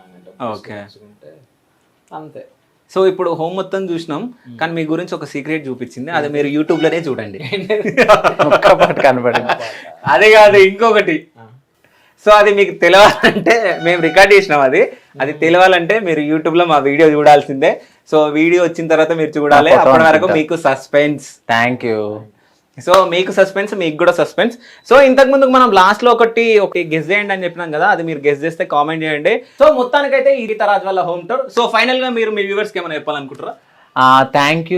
ఉంటే అంతే. సో ఇప్పుడు హోమ్ మొత్తం చూసినాం, కానీ మీ గురించి ఒక సీక్రెట్ చూపించింది, అది మీరు యూట్యూబ్ లోనే చూడండి. కనబడింది. అదే కాదు ఇంకొకటి. సో అది మీకు తెలియాలంటే మేము రికార్డ్ చేసినాం, అది తెలియాలంటే మీరు యూట్యూబ్ లో మా వీడియో చూడాల్సిందే. సో వీడియో వచ్చిన తర్వాత మీరు చూడాలి, అప్పటి వరకు మీకు సస్పెన్స్. Thank you. సో మీకు సస్పెన్స్, మీకు కూడా సస్పెన్స్. సో ఇంతకు ముందు మనం లాస్ట్ లో ఒకటి గెస్ చేయండి అని చెప్పినాం కదా, అది మీరు గెస్ చేస్తే కామెంట్ చేయండి. సో మొత్తానికైతే ఈ రీతా రాజ్ వాళ్ళ హోమ్ టూర్. సో ఫైనల్ గా మీరు మీ వ్యూవర్స్ కి ఏమైనా చెప్పాలనుకుంటారా? Thank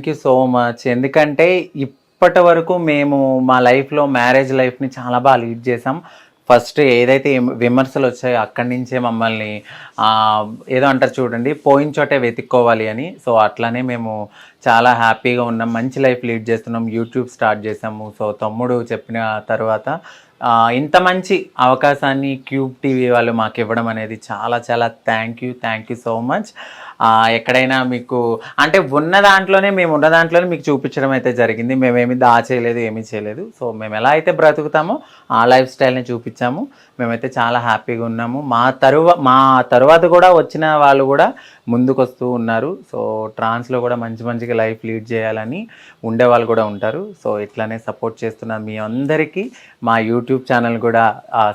you so much. ఎందుకంటే ఇప్పటి వరకు మేము మా లైఫ్లో మ్యారేజ్ లైఫ్ని చాలా బాగా లీడ్ చేసాం. ఫస్ట్ ఏదైతే విమర్శలు వచ్చాయో అక్కడి నుంచే మమ్మల్ని ఏదో అంటారు చూడండి, పోయిన చోటే వెతుక్కోవాలి అని. సో అట్లానే మేము చాలా హ్యాపీగా ఉన్నాం, మంచి లైఫ్ లీడ్ చేస్తున్నాం, యూట్యూబ్ స్టార్ట్ చేసాము. సో తమ్ముడు చెప్పిన తర్వాత ఇంత మంచి అవకాశాన్ని క్యూబ్ టీవీ వాళ్ళు మాకు ఇవ్వడం అనేది చాలా చాలా థ్యాంక్ యూ సో మచ్. ఎక్కడైనా మీకు అంటే ఉన్న దాంట్లోనే మీకు చూపించడం అయితే జరిగింది. మేమేమి దాచేయలేదు, ఏమీ చేయలేదు. సో మేము ఎలా అయితే బ్రతుకుతామో ఆ లైఫ్ స్టైల్ని చూపించాము. మేమైతే చాలా హ్యాపీగా ఉన్నాము. మా తర్వాత కూడా వచ్చిన వాళ్ళు కూడా ముందుకు వస్తూ ఉన్నారు. సో ట్రాన్స్లో కూడా మంచిగా లైఫ్ లీడ్ చేయాలని ఉండే వాళ్ళు కూడా ఉంటారు. సో ఇట్లానే సపోర్ట్ చేస్తున్న మీ అందరికీ, మా యూట్యూబ్ ఛానల్ కూడా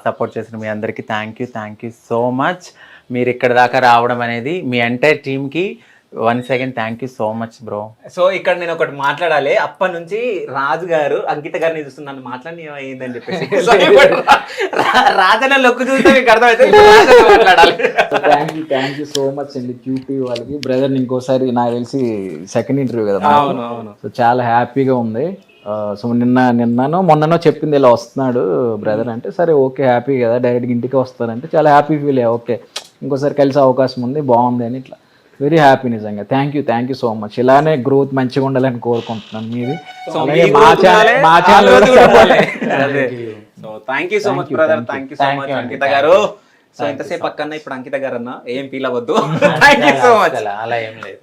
సపోర్ట్ చేసిన మీ అందరికీ థ్యాంక్ యూ సో మచ్. మీరు ఇక్కడ దాకా రావడం అనేది మీ ఎంటైర్ టీమ్కి once again thank you so much bro. So ఇక్కడ నేను ఒకటి మాట్లాడాలి. అప్పటి నుంచి రాజు గారు అంకిత గారిని చూస్తున్నాను మాట్లాడి అయ్యిందని చెప్పేసి రాజన లొక్కు చూస్తే మీకు అర్థమవుతుంది. మాట్లాడాలి. థ్యాంక్ యూ సో మచ్ అండి క్యూపీ వాళ్ళకి. బ్రదర్ ఇంకోసారి నాకు తెలిసి సెకండ్ ఇంటర్వ్యూ కదా. అవును. సో చాలా హ్యాపీగా ఉంది. సో నిన్ననో మొన్ననో చెప్పింది ఇలా వస్తున్నాడు బ్రదర్ అంటే, సరే ఓకే హ్యాపీ కదా, డైరెక్ట్గా ఇంటికి వస్తారంటే చాలా హ్యాపీ ఫీల్ అయ్యా. ఓకే ఇంకోసారి కలిసే అవకాశం ఉంది, బాగుంది అని ఇట్లా వెరీ హ్యాపీ నిజంగా. Thank you so much. ఇలానే గ్రోత్ మంచిగా ఉండాలని కోరుకుంటున్నాను మీది. మా channel thank you so much brother. Thank you so much Ankita గారు. సో ఇంతసేపు పక్కన ఇప్పుడు అంకిత గారు అన్న ఏం ఫీల్ అవ్వద్దు. Thank you so much. అలా ఏం లేదు.